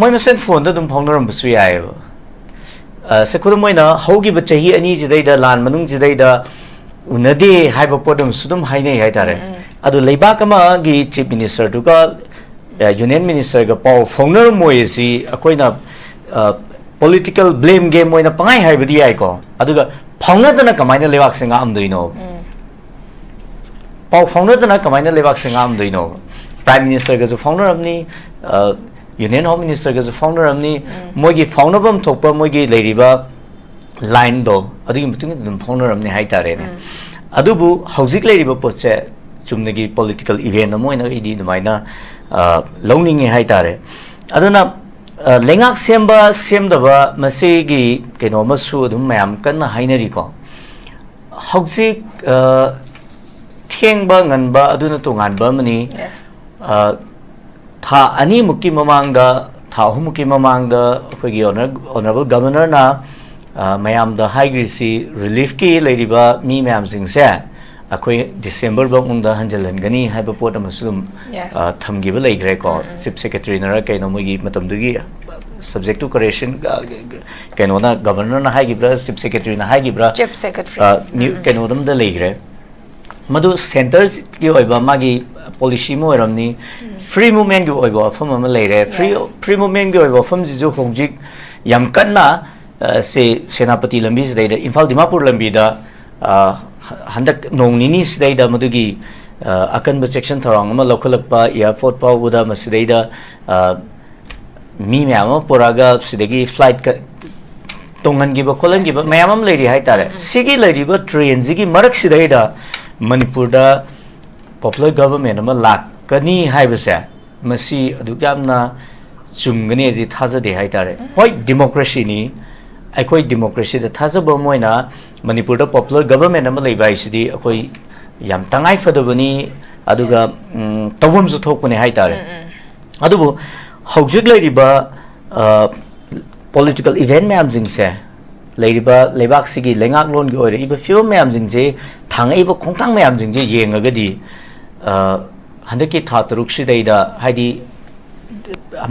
मोय मसेन फोन दा दम फाउनरम बसु यायबा सेकुर मोयना हौगिबा चही अनि जिदाइदा लान मनुंग जिदाइदा उनदे हाइबा पोदम सुदम हाइने हाय तारे अदु लेबाक अमा गी चीफ मिनिस्टर दुका यूनियन मिनिस्टर का पाव फाउंडर मोयसी अकोइना पॉलिटिकल ब्लेम गेम मोइना पंगाई हाइबदी आइको अदुगा फाउंडर दना कमाइना लेबाक सिंगा आमदुइनो पाव फाउंडर दना कमाइना लेबाक सिंगा आमदुइनो प्राइम मिनिस्टर का जो फाउंडर अपनी यूनियन होम मिनिस्टर का जो फाउंडर अपनी मोगी फाउंडर बम थोपा मोगी लेरिबा लाइन दो अदुगी मतुंग दम फाउंडर अपनी हाइ तारे ने अदुबु हौजिक लेरिबा पोचे चुमनगी पॉलिटिकल इवेंट मोइना इदी दुमाइना लौनिंगे हाइ तारे अदुना लेंगाक सेमबा सेमदबा मसेगी केनो मसु दुम मयाम कन्ना हाइनरी को हौजिक थेंगबा ngनबा अदुना तोंगानबा मनी था अनि मुकी ममांगदा था हुमुकी ममांगदा अखोगी ऑनरेबल गवर्नर ना मयाम द हाइग्रीसी रिलीफ की लेरिबा मी मयाम सिंगसे अखोई डिसेंबर बंगदा हंजलहनगनी हाइबा पोट अमसुम थमगिबा लेग्रे को चीफ सेक्रेटरी नरा कैनो मोगी मतमदुगी सब्जेक्ट टू करेक्शन कैनो ना गवर्नर ना हाइगिब्रा चीफ सेक्रेटरी ना हाइगिब्रा चीफ सेक्रेटरी कैनो दम द लेग्रे मदु सेंटर की ओइबा मागी पॉलिसी मो रमनी फ्री मूवमेंट की ओइबा फम अम लेरे फ्री मूवमेंट की ओइबा फम जिजो होजिक यम कन्ना से सेनापति लंबी से इम्फाल दिमापुर लंबी दा हंदक नोंगनिनी सिदैदा मदुगी अकनब सेक्शन थरांग अमा लौखलकपा airport पाउदा मसिदैदा mi mama poraga sidagi flight ka tongan giba kolan giba mayamam lady hai tare sigi lady ba train zigi marak sidai da manipur da popular government ama lakani haibase masi adukamna chumgani ji thaja de hai tare hoi democracy ni aikoi democracy da thaja ba moina manipur da popular government ama leibai sidi akoi yam tangai fadabani aduga tawam zu thokune hai tare adubu hojik leiriba political event mayam jingse leiriba lebak sigi lengak lon gi oire iba film mayam jingje thangai ba khongthang mayam jingje yengagadi handaki thatruk sidaida haidi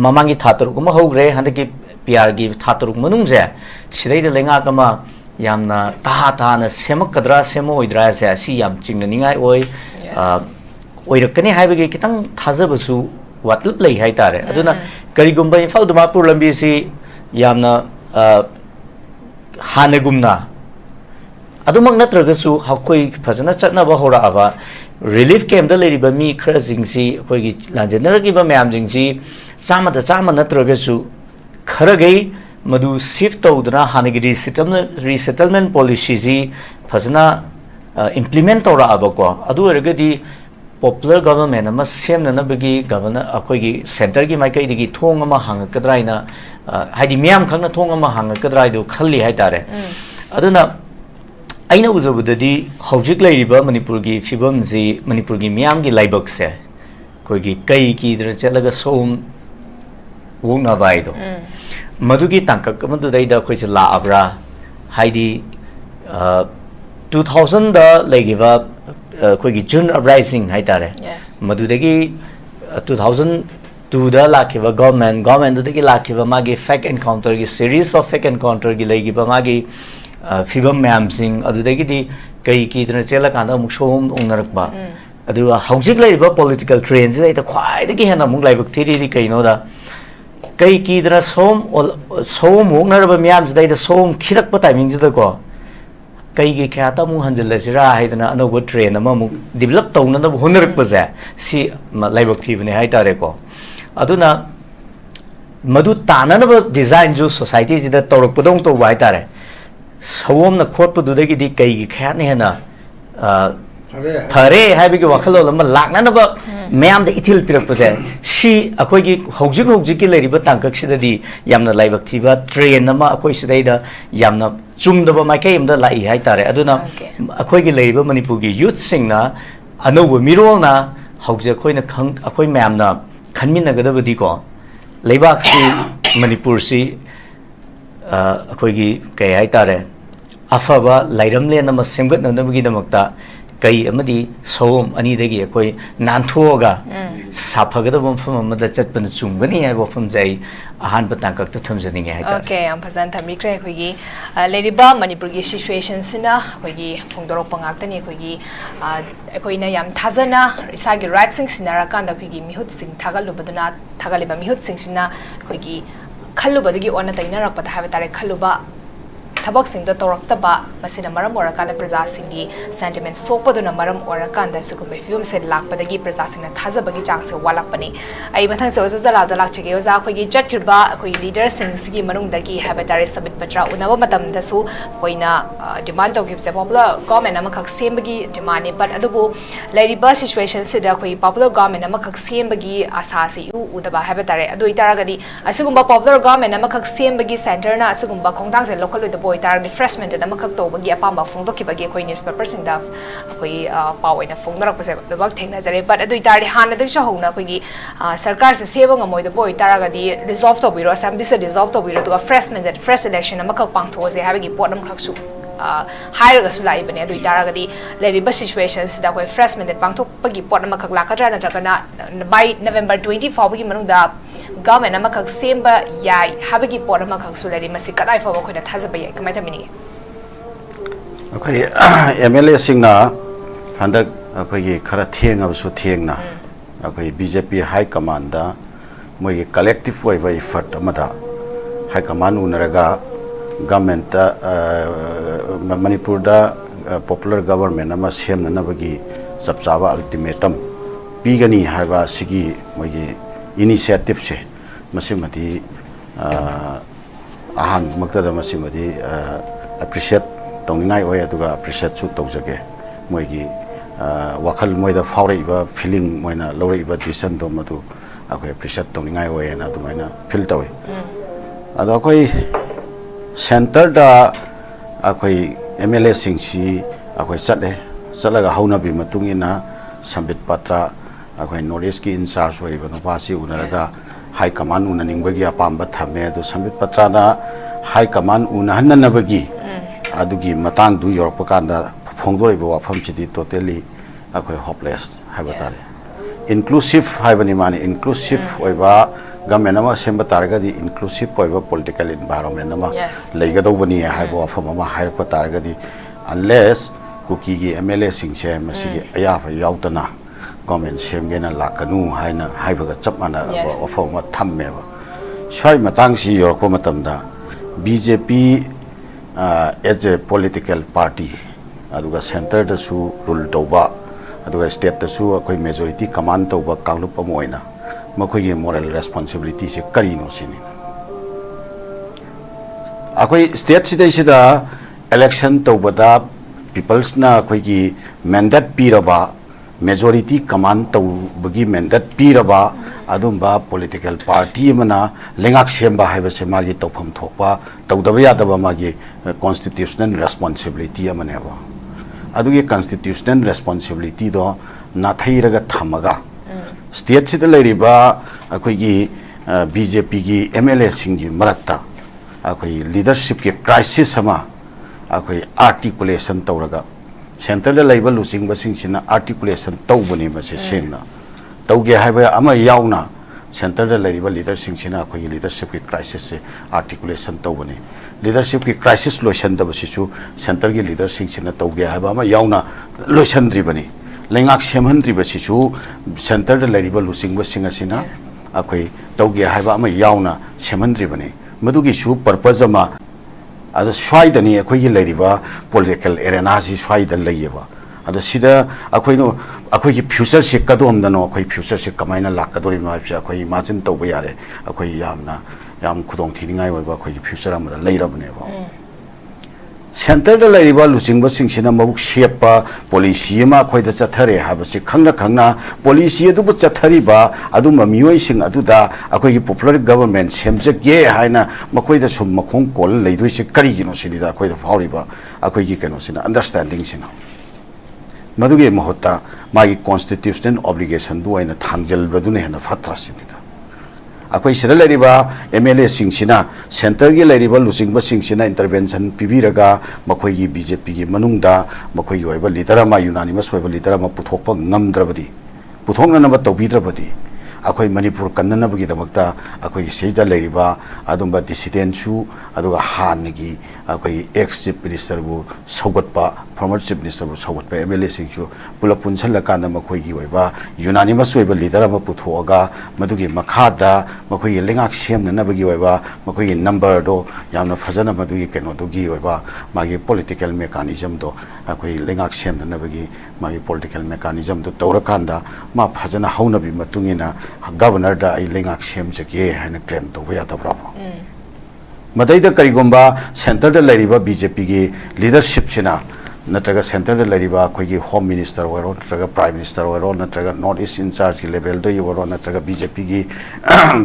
mamangi thatruk ma hogre handaki PR gi thatruk manungje sidaida lengak ama yamna ta na semak kadra semo oidra se si yam chingna ningai oi oirakani haibagi kitang thajabasu watlap lei hai tare aduna karigumba imphal dumapur lambi si yamna hanagumna adumak natragasu hakoi phajana chatna ba hora aba relief camp da leriba mi khara jingsi khoi gi lanjenar gi ba mayam jingsi chama natragasu khara gai madu shift tawdna hanagi resettlement policy ji phajana implement tawra aba ko adu ergadi popular government ama semna na bagi governor akoi gi center gi maikai digi thong ama hangakadraina haidi miyam khangna thong ama hangakadrai du khalli hai tare aduna aina uzabudadi hojik leiriba manipur gi fibam ji manipur gi miyam gi laibak se koi gi kai ki dra chelaga som wongna bai do madugi tangkak madu dai da khoi la abra haidi 2000 da legiva koi gi June uprising hai tare madudagi 2002 da lakhiba government dagi lakhiba magi fake encounter gi series of fake encounter gi legiba magi fibam mayam sing adudagi di kai ki dra chela kana muk som ongnarakba adu hojik leiba political trends dai ta khwai dagi hena muk laibak thiri di kaino da kai ki dra som ongnaraba mayam dai da som khirak pa timing da ko kai gi khata mu hanjal sira haidana anoba train ama mu develop tawna na honarak paza si laibak thibne hai tare ko aduna madu tanana ba design jo society ji da tawrak podong to bai tare sawom na khot pu dudagi di kai gi khane hena phare hai bi gi wakhalo lama lakna na ba mayam da ithil pirak paza si akoi gi hojik ki leiri ba tangkak sida di yamna laibak thiba train ama akoi sidai da yamna chumdaba maikai amda lai hai tare aduna akoi gi leiba manipur gi youth singna anoba mirol na hauja khoina khang akoi mayam na khanmin na gadabadi ko leibak si manipur si akoi gi kai hai tare afaba lairamle na ma semgat na nabagi damakta kai amadi sawom ani dagi akoi nanthoga saphagada bomfam amada chatpan chumgani hai bofam jai ahan batangkak ta thamjani nge hai ta okay am phazan thami kre khoi gi leriba manipur gi situation sina khoi gi phongdorok pangak tani khoi gi khoi na yam thazana isa gi right sing sinara kan da khoi gi mihut sing thagalu baduna thagaliba mihut sing sina khoi gi khallu badagi ona taina rakpa ha tare khalluba tabak sing da toraktaba masina maram orakana praja singi sentiment sopaduna maram orakanda sugumbe film se lakpadagi praja singna thajabagi chang se walakpani ai mathang se jalal da lakchege oza khoigi jatkirba khoi leader sing sigi manung dagi habitare submit patra unaba matam da su koina demand to give se popular government amakak sembagi demand but adubu lairiba situation se da khoi popular government amakak sembagi asa se udaba habitare adu itaragadi asugumba popular government amakak sembagi center na asugumba khongtang se local tar refreshment na makak to bagi apamba phong to kibagi khoi newspaper sing da khoi pawina phong darak pase bak thengna jare but adu tar han da cha hona khoi gi sarkar se seba ngamoi da boy taraga di resolve to biro assembly se resolve to biro to freshman that fresh election na makak pang tho se habagi potnam khak su higher ga su lai bane adu taraga di leriba situations da khoi freshman that pang tho pagi potnam khak lakatra na jagana by November 24 bagi manung da government amakak semba yai habagi pot amakak sulari masi kadai fa ko na thazaba yai kamai tamini akai MLA singna handak akai khara theng abu su thengna akai BJP high command da moi collective way by effort amada high command unaraga government Manipur da popular government ama semna na bagi sabsaba ultimatum pigani haiba sigi moi initiative se masimati ahan makta da masimadi appreciate tongningai oi aduga appreciate su tawjage moigi wakal moida faurei ba feeling moina lorei ba decision do madu akoi appreciate tongningai oi na dumaina feel tawi ado akoi center da akoi MLA singsi akoi chalaga hauna bi matungina sambit patra akoi Northeast ki in charge oi ba no pasi unaraga high command unaning bagi apamba thame do sambit patra na high command unahanna nabagi adugi matang du york pakanda phongdoi ba wafam chidi totally akoi hopeless habatare inclusive haibani mani inclusive oiba government ama semba targa di inclusive oiba political environment ama leiga do bani haiba wafam ama hairpa targa di unless kuki gi MLA singse masigi aya fa yautana government semgena lakanu haina haiba chapmana wafam ma thamme ba shai matang si york pa matamda BJP as a political party aduga center da su rule tauba aduga state da su akoi majority command tauba kanglup amoina makoi gi moral responsibility se kari no sini akoi state sida election tauba da peoples na akoi gi mandate piraba majority command taubagi mandate piraba adumba political party mana lengak semba haibase magi tawpham thokpa tawdaba yadaba magi constitutional responsibility amaneba adugi constitutional responsibility do nathairaga thamaga state sida leiriba akoi gi BJP gi MLA singi marakta akoi leadership ki crisis sama akoi articulation tawraga center da leiba losing basing sina articulation tawbani mase sengna tauge haiba ama yauna center da leriba leader singchina khoi leadership ki crisis se articulation tawbani leadership ki crisis lotion da basisu center ki leader singchina tauge haiba ama yauna lotion dribani lengak semhandri basisu center da leriba losing basing asina akhoi tauge haiba ama yauna semhandri bani madugi su purpose ama ada swaidani akhoi gi leriba political arena si swaida leyeba ada sida akhoi no akhoi gi future se kadom dano akhoi future se kamaina lakadori ma pya akhoi imagine tawba yare akhoi yam khudong thiningai oiba akhoi gi future amada leirabne ba center da leriba lusing ba singsina mabuk shepa policy ma akhoi da chathare habasi khangna policy adu bu chathari ba adu mamioi sing adu da akhoi gi popular government semje ge haina makhoi da sum makhong kol leidoi se kari gi no sida akhoi da fauri ba akhoi gi keno sina understanding sina maduge mohota magi constitutional obligation du aina thangjal badune hena fatra sinida akoi sida leriba MLA singsina center gi leriba lusing ba singsina intervention pibiraga makhoi gi BJP gi manungda makhoi gi oiba leader ma unanimous oiba leader ma puthokpa ngamdrabadi puthokna na ba tawbidrabadi akoi manipur kannana bagi damakta akoi seida leriba adumba dissident su aduga hangi akoi ex chief minister bu saugatpa former chief minister bu saugatpa MLA singsu pulapun sallakanda makhoi gi oiba unanimous oiba leader ma puthoga madugi makhada makhoi lengak semna na bagi oiba makhoi number do yamna phajana madugi keno dugi oiba magi political mechanism do akoi lengak semna na bagi magi political mechanism do tawrakanda ma phajana hauna bi matungina governor da ai lengak sem jage hana claim to ya ta bravo madai da karigomba center da leriba BJP gi leadership sina natraga center da leriba khoi gi home minister waro natraga prime minister waro natraga north east in charge gi level do waro natraga BJP gi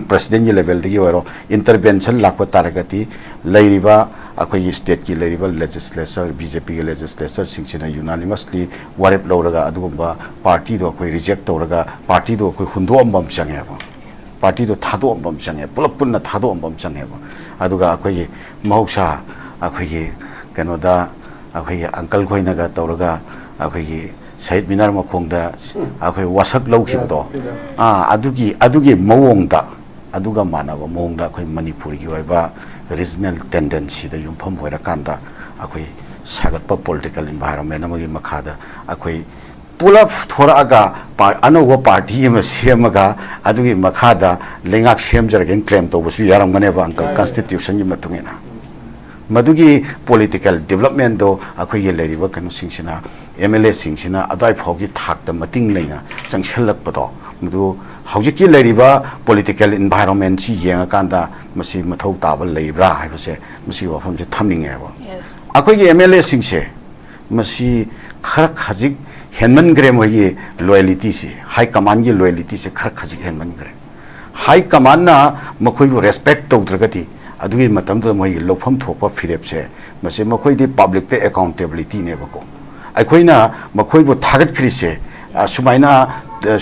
president gi level gi waro intervention lakpa taragati leriba akhoi state ki leriba legislature BJP gi legislature singchina unanimously warep lawraga adugumba party do akhoi reject tawraga party do akhoi hundo ambam change ba party do thado ambam change pulappunna thado ambam change ba aduga akhoi mahausa akhoi gi kanoda akhoi uncle khoina ga tawraga akhoi gi side minar makhongda akhoi wasak lawkhibdo adugi mawongda aduga manaba mawongda akhoi manipur gi oiba regional tendency da yumpham hoira kanda akhoi sagatpa political environment amagi makhada akhoi pulap thora aga anowa party ma semaga adugi makhada lengak semjargen claim to busu yaram gane ba angka constitution gi matungena madugi political development do akhoi ge leriba kanu singsina MLA singsina adai phogi thak da mating leina sangshallak pado mdu hawjiki leriba political environment si yenga kanda masi mathau tabal leibra haibase masi wafam je thamninge ba akoi ge MLA singse masi khar khajik henman gre mogi loyalty si high command gi loyalty se khar khajik henman gre high command na makoi bu respect tawdragati adui matam to mogi lofam thopa phirep se masi makoi di public te accountability ne bako aikoina makoi bu thagat khrise sumaina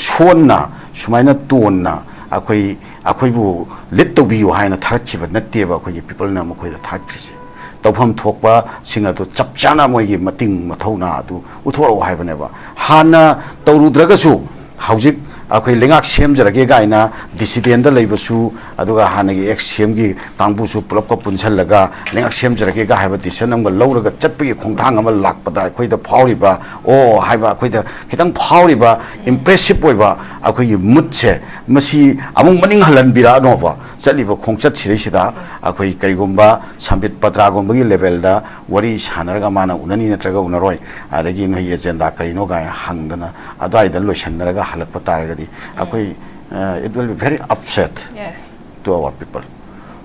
shonna sumaina tonna akoi bu lit to biu haina thagat khiba natte ba akoi people na makoi da thagat khrise tawpham thokpa singa to chapchana mogi mating mathona adu uthoro haibane ba hana tawrudragasu haujik akoi lengak sem jarage gaina dissident da leibasu aduga hanagi xm gi kangbu su pulap ka punsal laga lengak sem jarage ga haiba decision am ga lawraga chatpi khongthang am lakpada akoi da phawri ba o haiba akoi da kitang phawri ba impressive oiba akoi mood se masi amung maning halan bira no ba chali ba khongchat sirei sida akoi kaigomba sambit patra gomba gi level da wari sanaraga mana unani natraga unaroi adagi no agenda kaino ga hangdana adai da loisannaraga halakpa taraga it will be very upset to our people.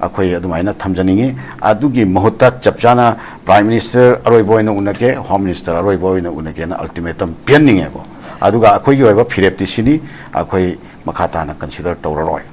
Akoi adumaina thamjaningi adugi mahutta chapchana prime minister aroi boina unake home minister aroi boina unake na ultimatum pianninge bo aduga akoi gi oiba phirepti sini akoi makhata na consider tawroi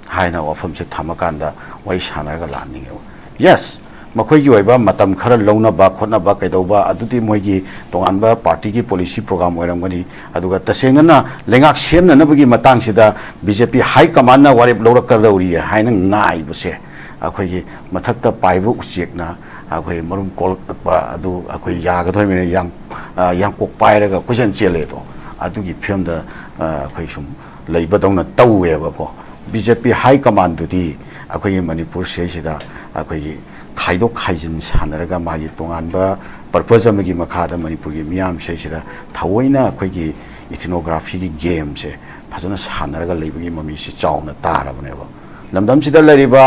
haina ofam se thamakanda wai shanaraga laninge yes makoi gi oiba matam khara launa ba khotna ba kaidoba adudi moigi tonganba party gi policy program oiramgani aduga tasengana lengak semna nabagi matang sida BJP high command na warep lawraka lawri haina ngai buse akoi gi mathakta paibu uchekna akoi marum kol ba adu akoi yaga thoimene yang kok pairaga question chele to adugi phemda akoi sum leiba dongna tawwe ba ko BJP high command dudi akoi manipur se sida akoi खाइदो खाइजिन सानरगा मागी तोंगानबा पर्पस अमगी मखादा मणिपुर की मियाम सेसिदा थावैना अखोगी इथनोग्राफी की गेम से फजना सानरगा लेबगी ममी से चावना तारबनेबा लमदम सिदा लरिबा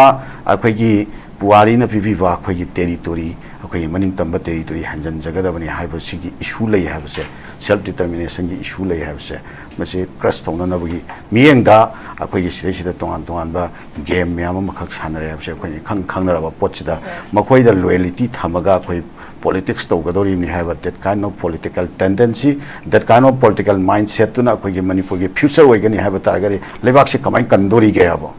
अखोगी पुवारी न पिबिबा अखोगी टेरिटोरी अखोगी मनिंग तंबा टेरिटोरी हंजन जगदबनी हाइबसिगी इशू लई हाइबसे सेल्फ डिटरमिनेशन की इशू लई हाइबसे मसे क्रश तोंननबगी मियंगदा अखोगी सिदा तोंगान तोंगानबा गेम म्याम मखक सानरे हाइबसे अखोगी खंगनरबा पोचदा मखोइदा लॉयल्टी थमगा अखोई politics तौगदोरी नि हाइबा that kind of political tendency that kind of political mindset तुना अखोगी मणिपुर की फ्यूचर वैगनी हाइबा तारगरी लेबाक से कमाई कंदोरी गयाबो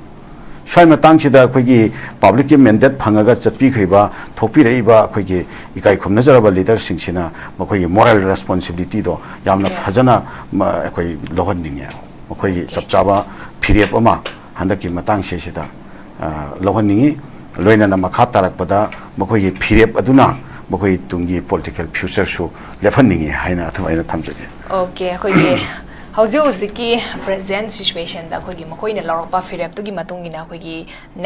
स्वाई मतंग सिदा अखोगी पब्लिक की मैंडेट फंगगा चटपीखरिबा थोपीरइबा अखोगी इकाई खुमनजरबा लीडर सिंगसिना मखोगी मोरल रेस्पॉन्सिबिलिटी दो यामना फजना अखोई लोहननिंगे मखोगी सबचाबा फिरेप अमा हंदकी मतंग से सिदा लोहननिंगी लोइना मखा तारकपदा मखोगी फिरेप अदुना मखोई तुंगी पॉलिटिकल फ्यूचर सु लेफननिंगी हाइना अथमाइना थमजगे ओके अखोगी हौजी की प्रेजेंट सिचुएशन दा अखोगी मखोइना लौरपा फिरेप तुगी मतुंगिना अखोगी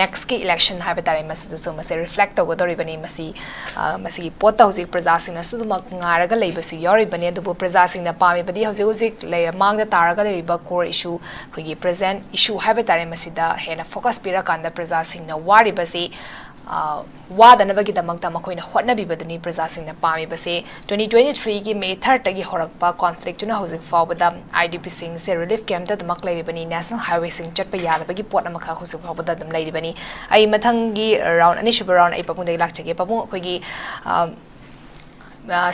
नेक्स्ट की इलेक्शन हाइबे तारे मसुसु मसे रिफ्लेक्ट तौगदोरिबनी मसी पोता हौजी प्रजासिंगना सुजुमक ngaरागा लेबसु यारिबनी अदुबु प्रजासिंगना पामिबदी हौजी ले मांगदा तारागा लेबा कोर इशू अखोगी प्रेजेंट इशू हाइबे तारे मसिदा हेना फोकस पिरा कांदा प्रजासिंगना वारिबसी वादनबगीदमक्ता मखोइना होटनबिबदुनी प्रजासिंगना पामिबसे 2023 की मे 3 तगी होरकपा कॉन्फ्लिक्ट तुना हौजिक फावबदा IDP सिंग से रिलीफ कैंप दा दमक लेरिबनी नेशनल हाईवे सिंग चटप यादबगी पोट अमखा हौजिक फावबदा दम लेरिबनी आई मथंगी राउंड अनिशुब राउंड आई पपुंदे लाक्चगे पपु अखोगी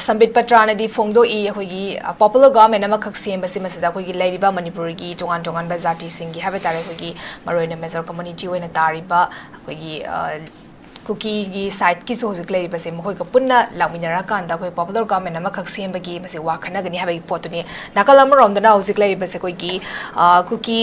संबित पत्रानदी फोंगदो ई अखोगी पॉपुलर गवर्नमेंट अमखक सेमबसे मसिदा अखोगी लेरिबा मणिपुर की तोंगान तोंगान जाति सिंगी हाबे तारे अखोगी मरोइना मेजर कम्युनिटी ओइना तारिबा अखोगी कुकी की साइड की सोजिक लेरी बसे मखोई का पुन्ना लामिनरा कांदा कोई पॉपुलर गवर्नमेंट अमा खक सेम बगी मसे वाखनगनी हाबे पोतुनी नाकल अमरोमदना हौजिक लेरी बसे कोई की कुकी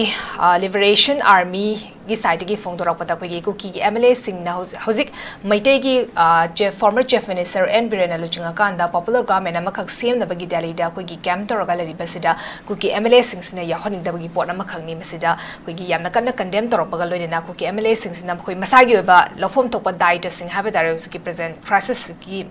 लिबरेशन आर्मी की साइड की फोंदोरपदा कोई कुकी की MLA सिंगना हौजिक मैटे की फॉर्मर चीफ मिनिस्टर एन बिरेना लुचिंगा कांदा पॉपुलर गवर्नमेंट अमा खक सेम नबगी दिल्लीदा कोई की कैंप तोरगा लेरी बसिदा कुकी MLA सिंगसिना याहनिंगदबगी पोट अमा खंगनी मसिदा कोई की यामना कन्ना कंडेम तोरपगा लोइना कुकी MLA सिंगसिना कोई मसागी ओबा लफोम तोपा दाइट सिंग हाबे तारे उसकी प्रेजेंट क्राइसिस की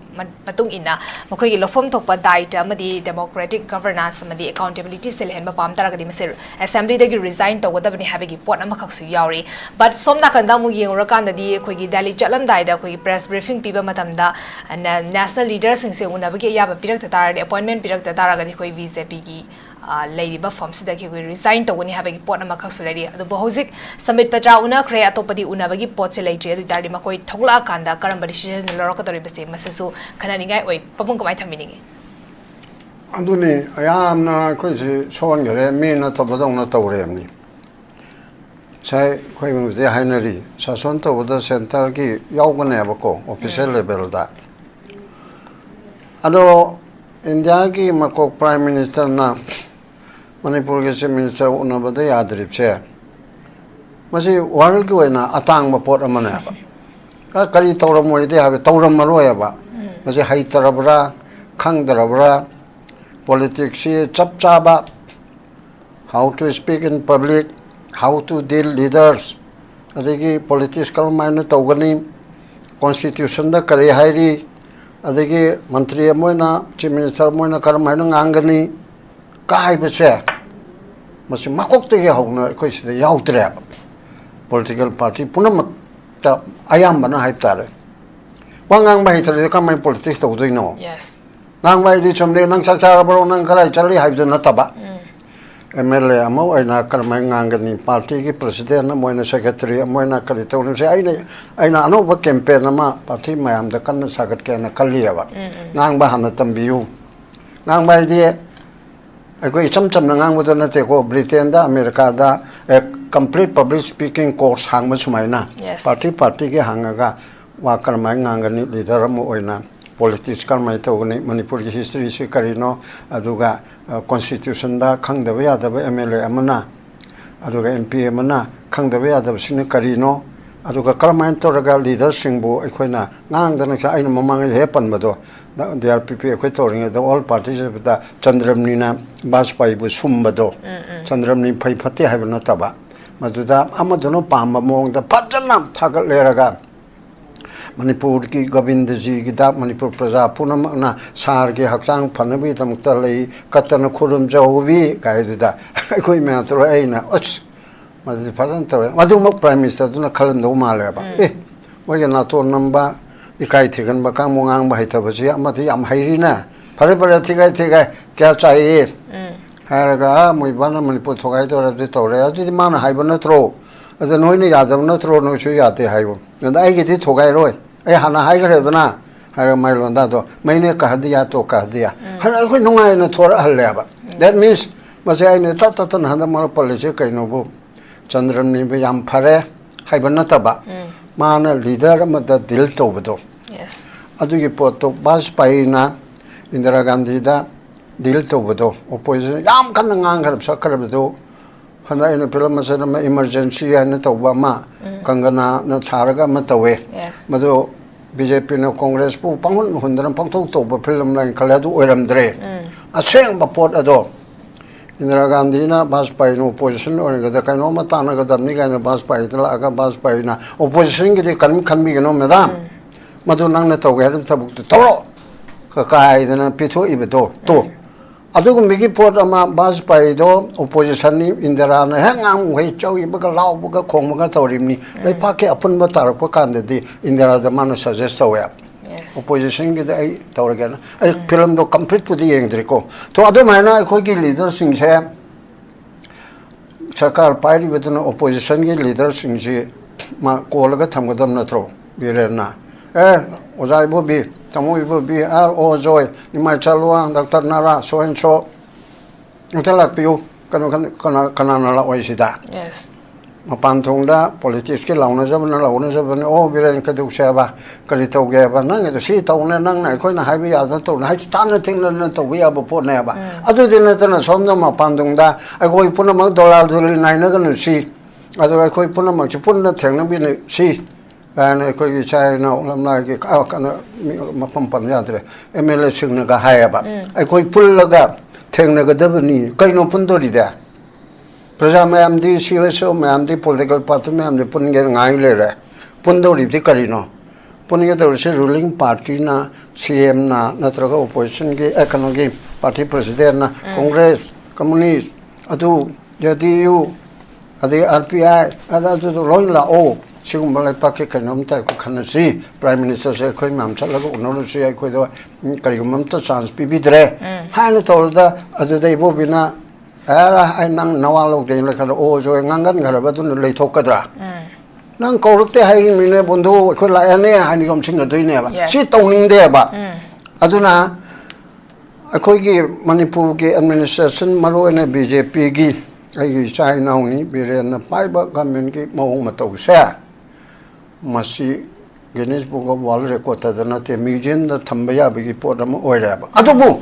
मतुंग इना मखोई की लफोम तोपा दाइट अमदी डेमोक्रेटिक गवर्नेंस अमदी अकाउंटेबिलिटी से लेहन पाम तारगदी मसे असेंबली दगी रिजाइन तोगदबनी हाबे की पोट अमा खकसु यावरी ꯍꯥꯏ but som nakanda mu yengurakan di khoi Delhi chalamdai da khoi press briefing piba matamda national leaders sing se unabagi yaba pirak ta appointment pirak ta tara ga khoi BJP gi leiba form sida ki resign to ni habagi pot na khak sulari adu bohozik summit patra una khre atopadi unabagi pot se leitri adu tari makoi thogla kanda karamba decision loraka tori base masasu khanani ngai oi papung kamai thamini aduni ayamna khoi se son gare me na tabadong na tawremni sai khoi mu je hainari sason to boda center ki yaugane bako official level da ado India ki makok prime minister na manipur ke chief minister unabada yadrip se masi world ki wena atang ma pot amana ba kari tawram moi de habe tawram maroi ba masi haitarabra khangdarabra politics se chap chaba how to speak in public how to deal leaders adegi politics kal maina tawgani constitution da kare hairi adegi mantri moina chief minister moina kar maina ngangani kai bese masi makok te hauna ko sida yautre political party punamak ta ayam bana haitare wangang bai tare ka mai politics to do no yes nang bai di chomde nang chakchara bro nang kara chali haibdu na taba MLA amo aina kar mai ngangani party ki president na moina secretary moina kali to se aina ano ba campaign ma party mayam da kan sagat ke na kaliya ba ngang ba hana tambiu ngang bai di ai cham cham na ngang bodona te ko Britain da America da complete public speaking course hang ma sumaina party ke hangaga wa kar mai ngangani leader mo oina politics kar mai to ni manipur ki history se karino aduga constitution da khangdaba yadaba MLA amana aduga MP amana khangdaba yadaba sine karino aduga karmain to raga leader singbu aikoina ngangdana ka aina mamang he panbado DRPP akoi toring the all parties da Chandramni na Bajpai bu sumbado Chandramni phai phate habna taba maduda amadono pamba mong da pajana thagal leraga manipur ki govind ji ki da manipur praja punam na sar ge hakchang phanabi tamukta lei katana khurum jawbi gaida koi me to aina och madi phajan to madu mo prime minister duna khalan do male ba mo ya na to namba ikai thigan ba ka mongang ba haita ba ji amati am hairina phare phare thigai kya chahiye haraga moi bana manipur thogai to ra to re aju mana haibana tro adu noine yadam na tro no chu yate haibo na ai ge thi thogai roi ai hana hai gare dana hara mai londa do maine ka hadiya to ka hadiya hara ko nungai na thora halle ba that means masai ne ta handa mar policy kai no bu Chandramni be yam phare haibana ta ba mana leader ma da dil to bodo yes adu ge poto Bajpai na Indira Gandhi da dil to bodo opposition yam kan ngang garab sakar bodo hana ina film masana ma emergency ana to ba ma kangana na charaga ma tawe mado BJP na Congress pu pangun hundran pangthok to ba film lai khaladu oiramdre aseng ba pot ado Indira Gandhi na Bajpai no opposition or ga ka no ma ta na ga damni ga na Bajpai la ga Bajpai na opposition gi kan mi no madam mado nang na to ga tabuk to ka kai na pitho ibedo to adugu migi pot ama Bajpai do opposition ni Indira na hangam hei chau ibaga law baga khong baga tawrimni lai pa ke apun ba tar ko kan de Indira da manu suggest to ya opposition gi dai tawraga na ai film do complete pudi yeng driko to adu maina khoi gi leader sing se sarkar pairi betuna opposition gi leader sing se ma kolaga thamgadam na tro birena ozai bo bi tamu bo bi o joy ni mai chalwa Dr. Nara so and so utelak piu kana la oisida yes mapan thongda politics ke launa jabna o biren ka duk seba kali to ge ba nang do si to na nang nai khoi na hai bi ya to na hai ta na thing na to bi ya bo po na ba adu din na tana somna mapan thongda ai khoi puna ma dollar dul nai na kan si adu ai khoi puna ma chupun na theng na bi ne si and ko gi chai na lam na gi ka kana ma pam pam ya tre MLA sing na ga hai ba ai khoi pul la ga theng na ga da ni kai no pun do ri da praja mayam di CSO mayam di political party mayam di pun ge ngai le re pun do ri ti kari no pun ge do se ruling party na CM na tra ga opposition ge economic party president na Congress communist adu JDU adi RPI ada tu loin la o sigum balai pakke kanom ta ko khanasi prime minister se khoi mam chala ko no si ai khoi do kari mam ta chance pi bidre haina tolda adu dai bo bina ara ai nang nawalo de la kha o jo ngangan gara ba tu lei thokadra nang ko te hai mine bondhu khoi la ane hani gom singa doine ba si tongning de ba aduna khoi gi manipur ge administration maroina BJP gi ai chai nau ni biren paiba government gi mawong matau sa masi Guinness Book of World Record da na te museum da thambaya bi pot am oira ba adubu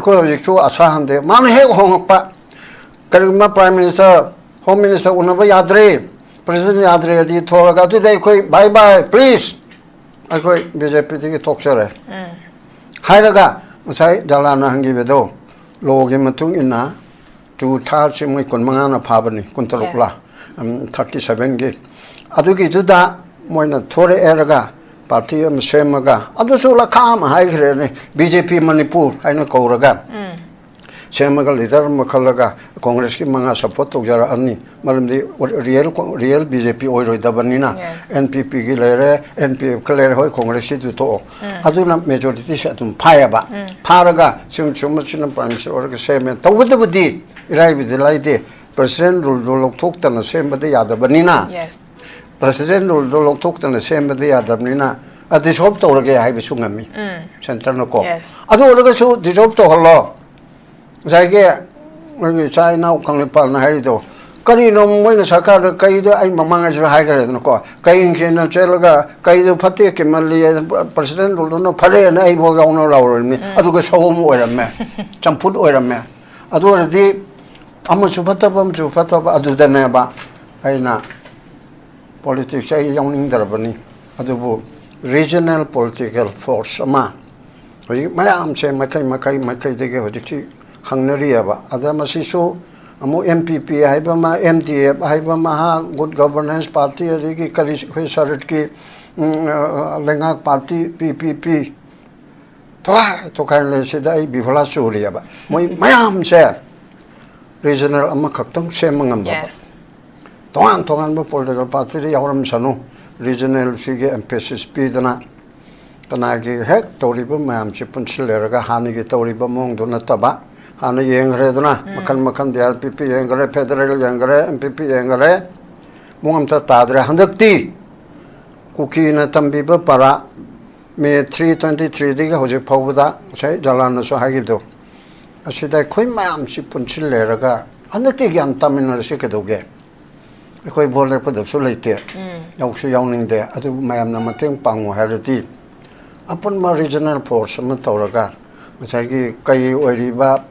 khoi ji chu asa hande man he hong pa karima prime minister home minister unaba yadre president yadre di thoraga tu dai khoi bye bye please ai khoi BJP gi tokchare hairaga musai jalana hangi bedo logi matung ina tu thar chi moi kon mangana phabani kun tarukla 37 ge adugi duda moina thore eraga party am semaga adu su la kham hai khre ne BJP manipur haina koraga semaga leader makhalaga congress ki manga support to jara ani maramdi real BJP oiroi dabanina NPP gi lere NPF clear hoi congress ki to aduna majority se tum phayaba pharaga sim chumachina prime minister orga seme tawdabudi irai bidlaide president rule do lokthok tan sembade yadabanina president rule do lokthok tan sembade yadabnina adisop tawrage hai bisungami center no ko adu orga su disop to hallo 자기게 우리 차이나 강력발 나해도 그리노 뭐는 사카르 가이도 아이 망망해서 하이가래 놓고 가인케는 제가 가이도 파티에 말리에 프레시던트 롤도노 파레나 아이 뭐가 오너라오르미 아주 그 소음 오라메 점풋 오라메 아주 어디 아무 주파타범 아두다네 봐 아이나 politics ay 영닝더버니 아주 뭐 regional political force 아마 거기 마야암 제 마카이 되게 어디지 Hangnariaba, Adamasiso, Amu MPP, Haibama, MDF, Haibama, Good Governance Party, Rigi Karish Saritki, Lengak Party, PPP. To kindly say that I be Volasuriaba. Mayam said, regional Amakaktum, Semangam. Yes. Tongan political party, Yauram Sanu, regional Sige and Pessis Pidana. Kanagi Hek, Toriba, Mam Chipun Sileraga, Hanigi Toriba Mong Donataba. Hana Yangredna, Makan the LPP Yangre, Federal Yangre, MPP Yangre, Mungam Tadre, 100 Cookie in a Tambiba Para, May 323 Diga, Jose Povada, say Jalana so Hagido. I said, I quit my arm, she punchileraga, and the Tigan Tamina Shikadoge. I quite border put up so late there. Yokshu yawning there, I do my Namating Pango Herity. Upon my regional force, Matoraga. Masagi kai oiriba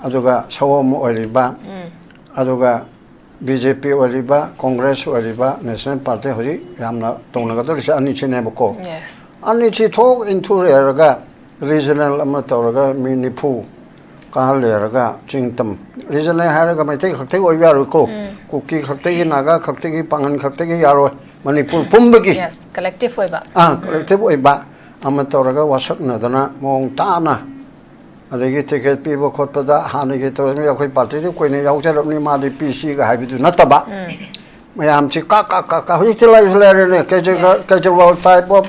aduga sawom oiriba aduga BJP oiriba Congress oiriba National Party hoji yamna tongnaga do risa ani chine bako yes ani chi thok into eraga regional ama toraga minipu ka leraga chingtam regional haraga mai te khakte oiba ro ko kuki khakte naga khakte gi pangan khakte gi yaro manipur pumbagi yes collective oiba collective oiba Amatoraga was another Mong Tana. Adagi ticket people caught the Haniki told me a party, when you out of Nimadi PC, I do not about. Mayam Chikaka, utilize Larry, casual type of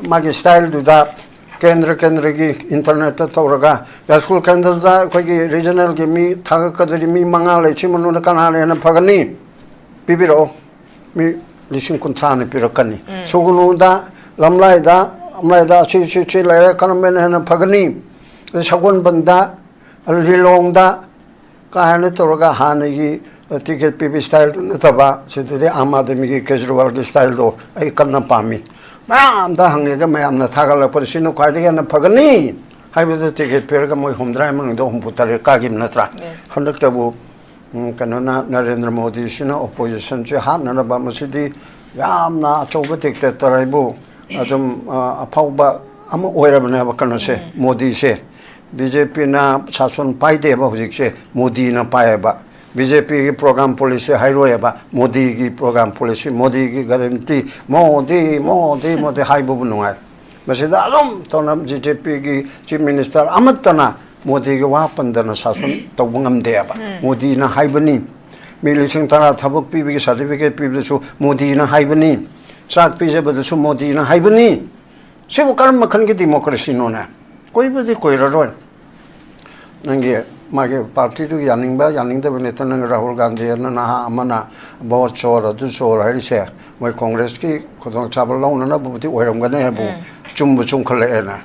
Maggie style do that. Kendrigi, Internet Toraga, the school candles that regional give me Tagakadimi Mangale, Chimano Canal and Pagani. Pibiro, me listen Contrani Pirocani. Sugunda, Lamlaida. Amlaida chi la kanamen hana phagani sagun banda rilongda ka hana toraga hanagi ticket pp style nataba chide amadami ki casual ki style do ai kanna pami mayam da hangega mayam na thagala parsino khaide na phagani haibu ticket perga moi homdra mang do homputare ka gim natra handaktabu kanana Narendra Modi sina opposition chi hanna ba masidi yamna chobatik te taraibu Adam Pauba Am Oirabana Bakanose, Modi se, BJP na Sason Paide Bahuse, Modi na Paeba, BJP program policy Hiroeba, Modi program policy, Modi guarantee, Modi Haibunuai. Masida Rum, Tonam BJP Chief Minister Amatana, Modi Wapandana Sason, Tobungam Deba, Modi na Haibani. mi lising tara thabuk pi bi certificate pi bi su modi na haibani sak pi je badu su modi na haibani se bu karam makhan ki democracy no na koi bi koi ra ro nange mage party tu yaning da bene tan Rahul Gandhi na na amana bo chor du chor hai se moi congress ki khodong chabal long na bu ti oiram ga ne bu chum khale na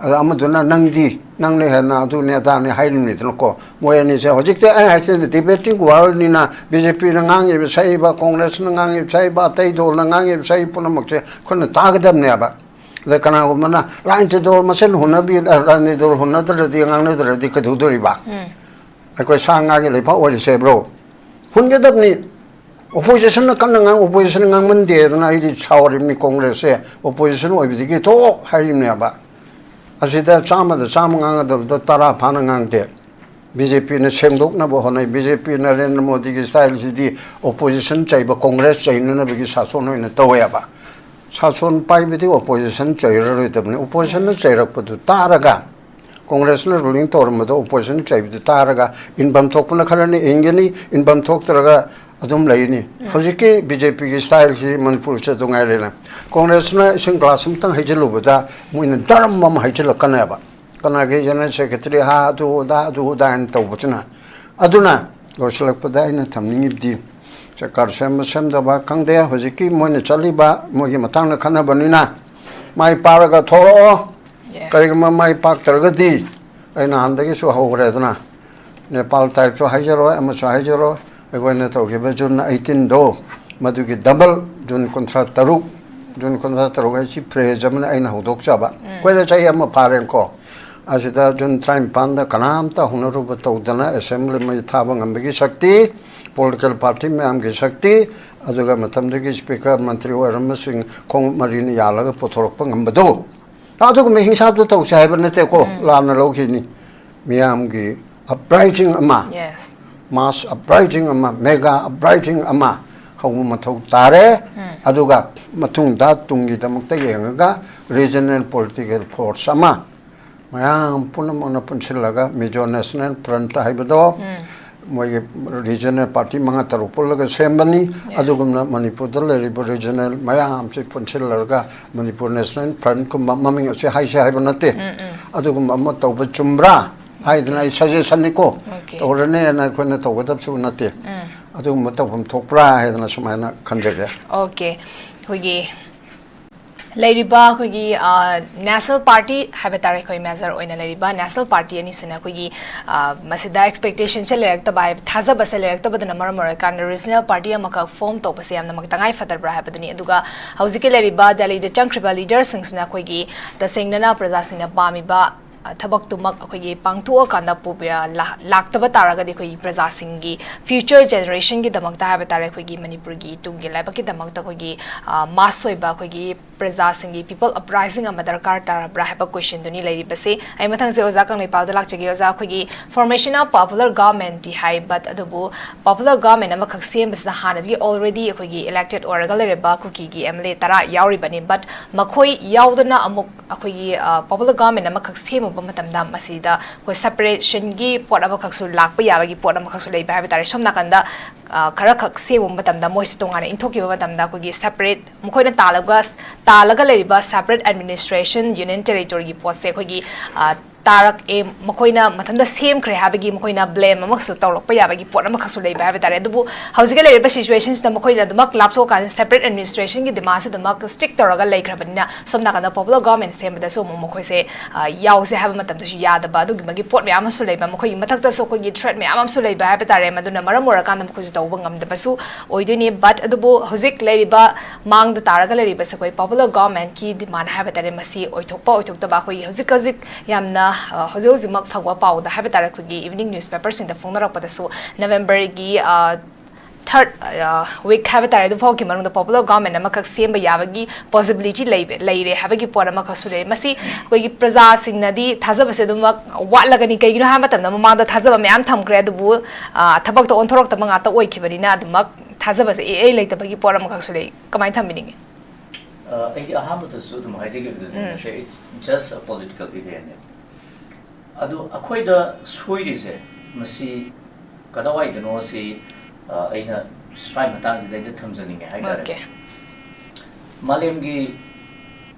amaduna nangdi nangne ha na du ne da ne hai ni to ko moi ni se hojik te ai se debating wal ni na BJP na ngang ye sai ba congress na ngang ye sai ba tai do na ngang ye sai puna mak se khon ta ga dam ne ba le kana ko mana rain te do masen huna bi ran ne do huna da di ngang ne da di ka du do ri ba ai ko sa nga ge le pa o se bro hun ge dab ni opposition na kan ngang opposition ngang man de na ai di chaw ri mi congress se opposition oi bi ki to hai ne ba asida chama ngang da tara phana ngang de BJP na sengdok na bo honai BJP na Narendra Modi ki style si di opposition chai ba congress chai na bi ki sason noi na to ya ba sason pai bi di opposition chai ra ro tabne opposition na chai rak padu taraga congress na ruling tor ma do opposition chai bi taraga in bam thok na khara ni engeni in bam thok taraga adum lai ni hojiki BJP ki style si manipur se dongai re na congress na sing class tang haijilu bada muina daram mam haijil kana ba kana ge general secretary ha du da an to bachna aduna loselak pada ina thamning ibdi chakar sem da ba kangde hojiki moine chali ba mogi matang na khana banina mai paraga thoro kai ma mai pak targa di aina handagi su hogre duna Nepal type so haijaro ama so haijaro egone to ge bajun 18 do madu ki double jun contract taruk ai chi praise jamna aina hodok chaba koila chai ama paren ko asida jun time panda kanam ta hunaru bato dana assembly mai thaba ngambegi shakti political party me amge shakti aduga matamdegi speaker mantri waram sing kong marini yalaga pothorok pa ngambado aduga me hingsa du to sai ban te ko lamna lokini miamgi uprising ama Yes. mass uprising ama mega uprising ama hong mathau tare aduga mathung da tungi damakta yenga regional political force ama mayam punamona punchilaga Mizo National Front haibado moi regional party manga tarupulaga sembani adugumna Manipur da regional mayam se punchilaga Manipur National Front ko maming se hai se haibanate adugum amma tawba chumbra haidna suggestion ni ko torane na ko na tawgadap su nate adugum tawam thokpra haidna sumaina khanjage Okay. Hoigi Ladiba Hoigi National Party Habatare Koi Measure Oina Ladiba National Party and Sina Hoigi Masida expectation selected by Taza Baselect but the number American Regional Party Amaka form Topasiam Namatangai Father Brahabani Duga Hausiki Ladiba Dali the Chunkribal leaders sings Nakoigi the Singana Prasasina Bamiba Tabak tumak akogi pangtuo kanda pubira laktaba taraga de koi praja singi future generation ki damakta ha betare kogi manipur gi tungi laiba ki damakta kogi masoi ba kogi praja singi people uprising a madarkar tara brahaba question duni lady base ai mathang se oza KANGLEIPAL da lakchege oza kogi formation of popular government di hai but adubu popular government ama khaksem bas hana di already kogi elected oraga leba kogi gi MLA tara yauri bani but makhoi yaudana amuk akogi popular government ama khaksem matamda masida ko separation gi pot ama khaksu lakpa yabagi pot ama khaksu lei ba tare somna kanda khara khakse bo matamda moi sitongana inthoki ba matamda ko gi separate mukhoina talaga leriba separate administration union territory gi post se ko gi tarak e makoina mathanda same kre habagi makoina blame amaksu tawlok pa yabagi pot ama khaksu lei ba tare dubu hausiga leriba situations da makoina damak lapso kan separate administration gi demas damak stick toraga lei khrabina somna kanda popular government sem da so mokoi se yaw se have matam su yada ba du gi pot me amasu lei ba mokoi mathak ta so ko gi threat me amasu lei ba tare maduna maramora kan mokoi su tawba ngam da basu oiduni but adubu hosik leriba mang da taraga leriba se koi popular government ki demand have tare masi oithokta ba koi hosik yamna hojik phagwa pau da have tare koi evening newspapers in the phone ra pada su November gi third week have tare du phok marung the popular government amakak semba yabagi possibility leire habagi por amakak sule masi koi gi praja singna di thajaba se dum watlagani kai gi ha matam na mama da thajaba me am thamkre du thabak to onthorok ta manga ta oikhibani na dumak thajaba se ei leitabagi por amakak sule kamai thambininge I ahamut su dum haijigi bidun say it's just a political event adu akhoi da soiri se masi kadawai dano si aina swai matang jidai da thamjani nge hai tare Okay. malemgi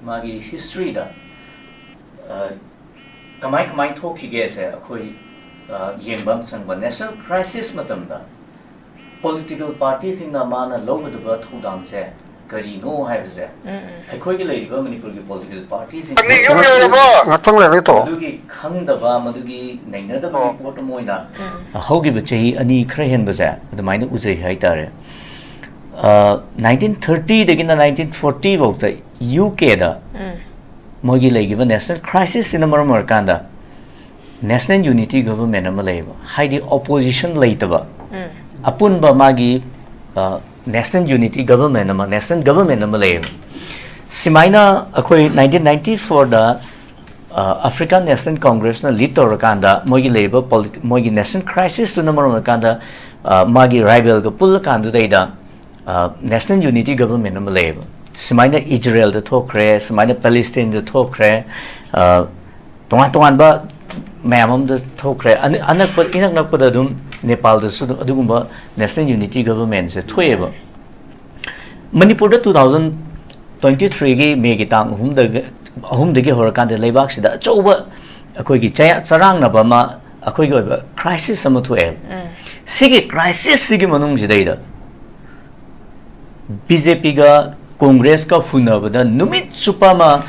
magi history da kamai thoki ge se akhoi yengbam sangba national crisis matam da political parties in na mana lobadaba thodam se kari no hai bse akhoi ge leiba manipur gi political parties in ngatang le to madugi khangdaba madugi nainadaba report moina hogi ba chahi ani khra hen bse adamaina ujai hai tare 1930 dagina 1940 bauta UK da mogi leigiba national crisis in amar kanda national unity government amalaiba haidi opposition leitaba apunba magi national unity government ama national government amalaiba simaina akoi 1994 da African National Congress na lead torakanda mogi leiba mogi national crisis to namar kanda magi rival ga pul kandu daida national unity government amalaiba simaina Israel da thokre simaina Palestine da thokre tongan ba mayamam da thokre anak par inak nak pada dum Nepal da su adugumba national unity government se thoeba Manipur da 2023 gi me gi tang ahum de gi horakan de leibak sida choba akoi gi chaya charang na ba ma akoi gi ba crisis sama thoe sigi crisis sigi manung jidai da BJP ga Congress ka hunaba da numit supama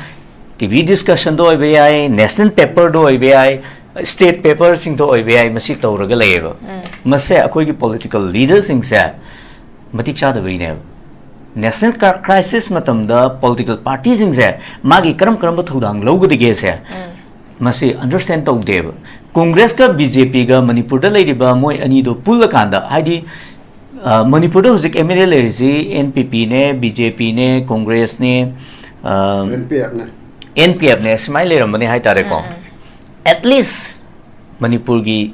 TV discussion do IBI national paper do IBI state paper sing do IBI masi tawraga leba mase akoi gi political leaders sing sa matik cha da bine national crisis matam da political parties sing sa magi karam ba thodang logo de ge sa masi understand taw deba Congress ka BJP ga Manipur da leiba moi ani do pul kanda haidi Manipur da hujik MLA lerisi NPP ne BJP ne Congress ne NPF ne smile leramani hai tare ko at least Manipur gi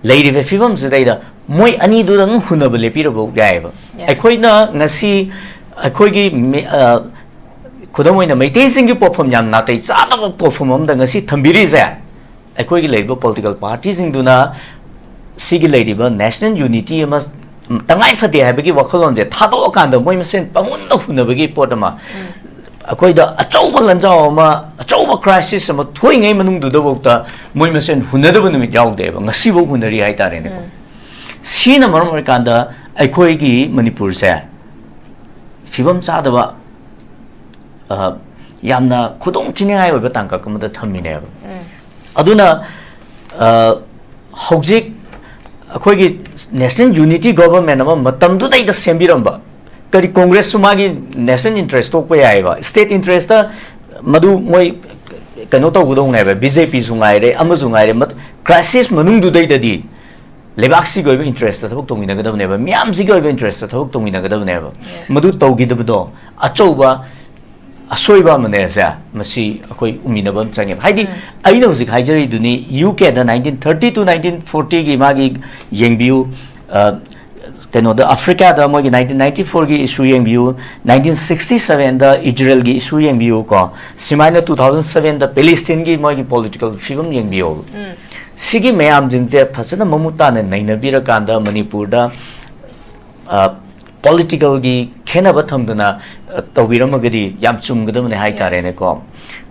lady ve fibam zeda moi ani do dang hunaba lepira bo gaiba akhoi na ngasi akhoi gi khodamoi na maitai sing gi perform yam na tai cha da perform am da ngasi thambiri za akhoi gi leiba political parties sing duna sigi leiba national unity ama tangai phade ha bagi wakhalon je thado kan da moi masen pangun da hunaba gi potama akhoi da achauba lanjao ma achauba crisis ama thoi ngai manung du da bokta moi masen hunada bu numit yaw de ba ngasi bo hunari hai tare ne ko sina marom kan da akhoi gi Manipur se fibam cha da ba yamna khudong tinai oi ba tangka kam da thammi ne aduna hojik akhoi gi national unity government ama matam du dai da sembiram ba kari Congress sumagi national interest to pa ai ba state interest da madu moi kano to gudong ne ba BJP sungai re amazungai re mat crisis manung du dai da di lebak si go interest da thok tong ina ga da ne ba miam si go interest da thok tong ina ga da ne ba madu to gi da do achau ba asoi ba mane sa masi akoi umina ban change haidi aina hujik haijari duni UK da 1930 to 1940 gi magi yengbiu kano da Africa da mo gi 1994 gi issue yengbiu 1967 da Israel gi issue yengbiu ko simaina 2007 da Palestine gi mo gi political film yengbiu sigi mayam jingje phasana mamuta ne nainabira kanda Manipur da political gi khena ba thamdana tawbiram agadi yam chumgadam ne hai tare ne ko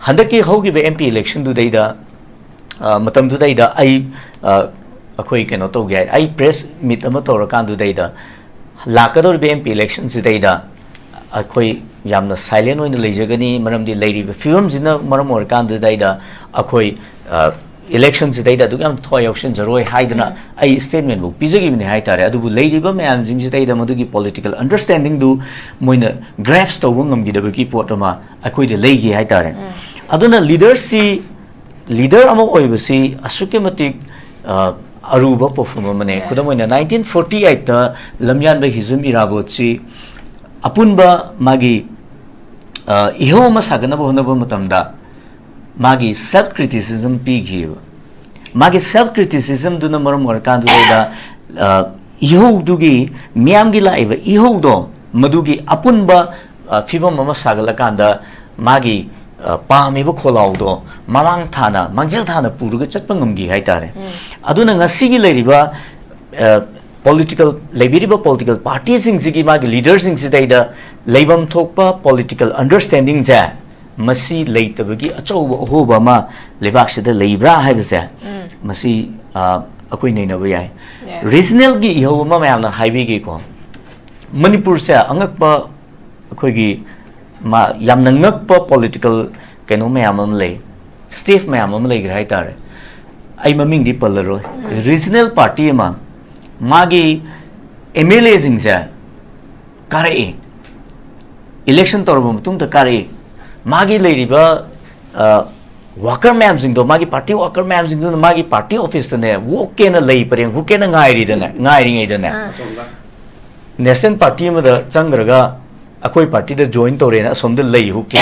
handaki hogi be MP election du dai da matam du dai da ai akhoi keno to ge ai press meet ama to rakan du dai da lakador be MP election si dai da akhoi yamna silent oina leijagani maram di leiri be film jina maram or kan du dai da akhoi election si dai da du yam thoi option jaroi haidana ai statement bu pizagi ne hai tare adu bu leiri ba mayam jing si dai da madu gi political understanding du moina grasp to ngam gi da ki potama akhoi de leigi hai tare aduna leader ama oi basi asuke matik aruba perform mane kudamoina 1948 da lamyan ba hizum irabot si apunba magi iho ma sagana ba hona ba matamda magi self criticism pi gi magi self criticism du na maram kan du da iho du gi miam gi laiba iho do madugi apunba fibam ma sagala kanda magi pami ba kholau do mamang thana mangjil thana puruga chatpa ngamgi hai tare aduna ngasi gi leriba political political parties sing magi leaders sing sidaida leibam thokpa political understanding ja masi leitabagi achauba hoba ma lebak sida leibra haibase masi akoi nei na yai regional gi ho ma mayam na highway gi ko manipur se angakpa akoi gi ma yam na ngakpa political keno mayam am lei state mayam am lei gai tare ai maming di palaro regional party ma magi MLA sing ja kare election torba mutung ta kare magi leiriba worker ma'am sing do magi party worker ma'am sing do magi party office ne wo ke na lei pareng hu ke na ngai ri da na national party ma da changraga akoi party da join tore na som da lei hu ke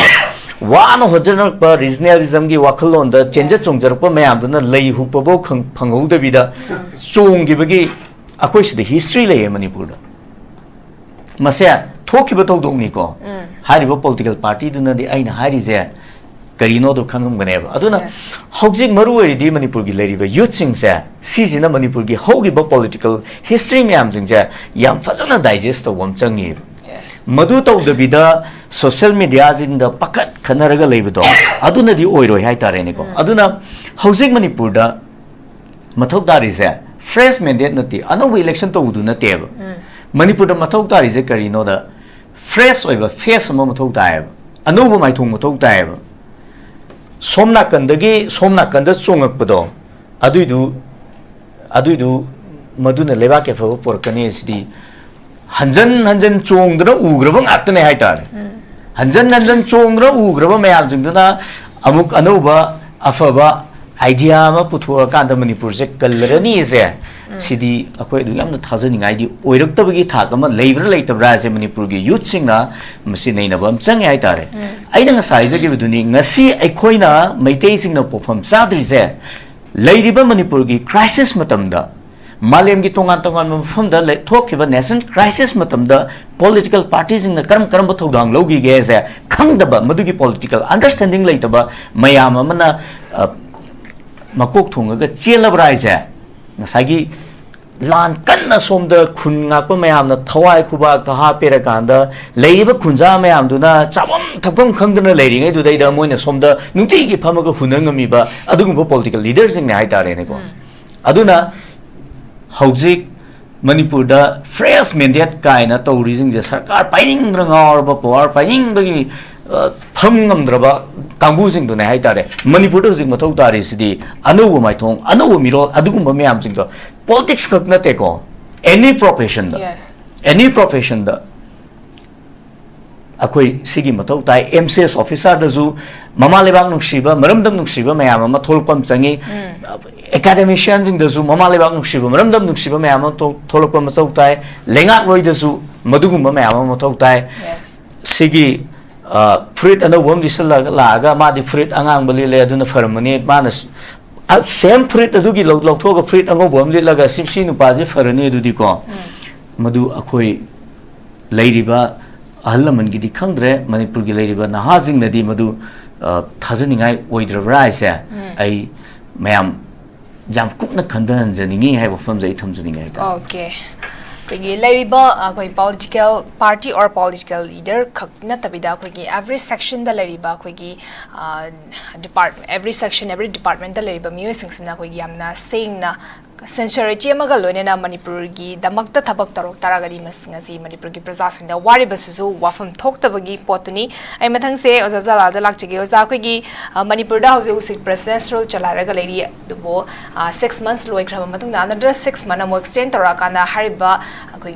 wan hojer pa regionalism gi wakhallon da change chongjar pa ma'am da na lei hu pa bo phangau da bi da chong gi bagi akoi si history lei manipur da masya thoki ba tong dong ni ko hari ba political party du na di aina hari je karino do khangam gane ba aduna hojik maru ri di manipur gi leri ba youth sing se si na manipur gi hogi ba political history myam jing je yam fajana digest to wam changi madu to da bida social media jing da pakat khanaraga leiba do aduna di oiroi hai tare ni ko aduna hojik manipur da mathok dari se fresh mandate nati anu election to du na te ba manipur da mathok dari je karino da fresh oiba face ma mathok dai ba anu ba mai thong mathok dai ba somna kandagi somna kanda chongak pado aduidu maduna leba ke fa porkane sidi hanjan chongdra ugraba ngakne haitare hanjan chongdra ugraba mayam jingduna amuk anuba afaba idea ma puthura kanda manipur je kalrani je sidi akoi du yamna thajani ngai di oiraktabagi thak ama leibra leitabra je manipur gi youth singna masi nei na bam chang ai tare aina nga sai je gi biduni ngasi aikoina maitei singna pofam sadri je leiriba manipur gi crisis matamda malem gi tongan mafam da thokhiba nation crisis matamda political parties in the karam thodang logi ge je khangdaba madugi political understanding leitaba mayam amana makok thonga chelabrai je ngasagi lan kanna somda khun ngakpa mayam na thawai kuba ta ha pera kanda leiba khunja mayam duna chabam thapam khangdana leiri ngai du dai da moina somda nungti gi phamaga hunangami ba adugumba political leaders sing ngai tare ne ko aduna hojik manipur da fresh mandate kaina taurising je sarkar paining rangor ba power paining bagi phangam kangbu sing do nai tare manipur do sing mathau tare sidi anu mai thong anu miro adugumba mayam sing do politics kak na te ko any profession da akoi sigi mathau tai MCS officer da zu mama lebang nuksiba maramdam nuksiba mayam ma tholpam changi academician sing da zu mama lebang nuksiba maramdam nuksiba mayam ma tholpam mathau tai lengak loi da zu madugumba mayam ma mathau tai sigi fruit ana wom disala laga ma di fruit angang bali le aduna farmani mana same fruit adugi lothoga fruit ango bom le laga sipsi nu paje farani adudi ko madu akoi leiriba ahlaman gi di khangdre manipur gi leiriba nahajing nadi madu thajaningai oidrabra ise ai mayam jam kukna khandan janingi hai wafam jai thamjaningai okay koi leriba koi political party or political leader khakna tabida koi every section da leriba koi department every section every department da leriba music sina koi yamna singna sincerity amaga loinena manipur gi damakta thabak tarok taragadi masingasi manipur gi prajasinda wari basusu wafam thoktabagi potuni ai mathang se oza jalal da lakchege oza koi gi manipur da house usik presidential chalaraga leri dubo 6 months loikraba mathungna another 6 month am extend tarakana hariba koi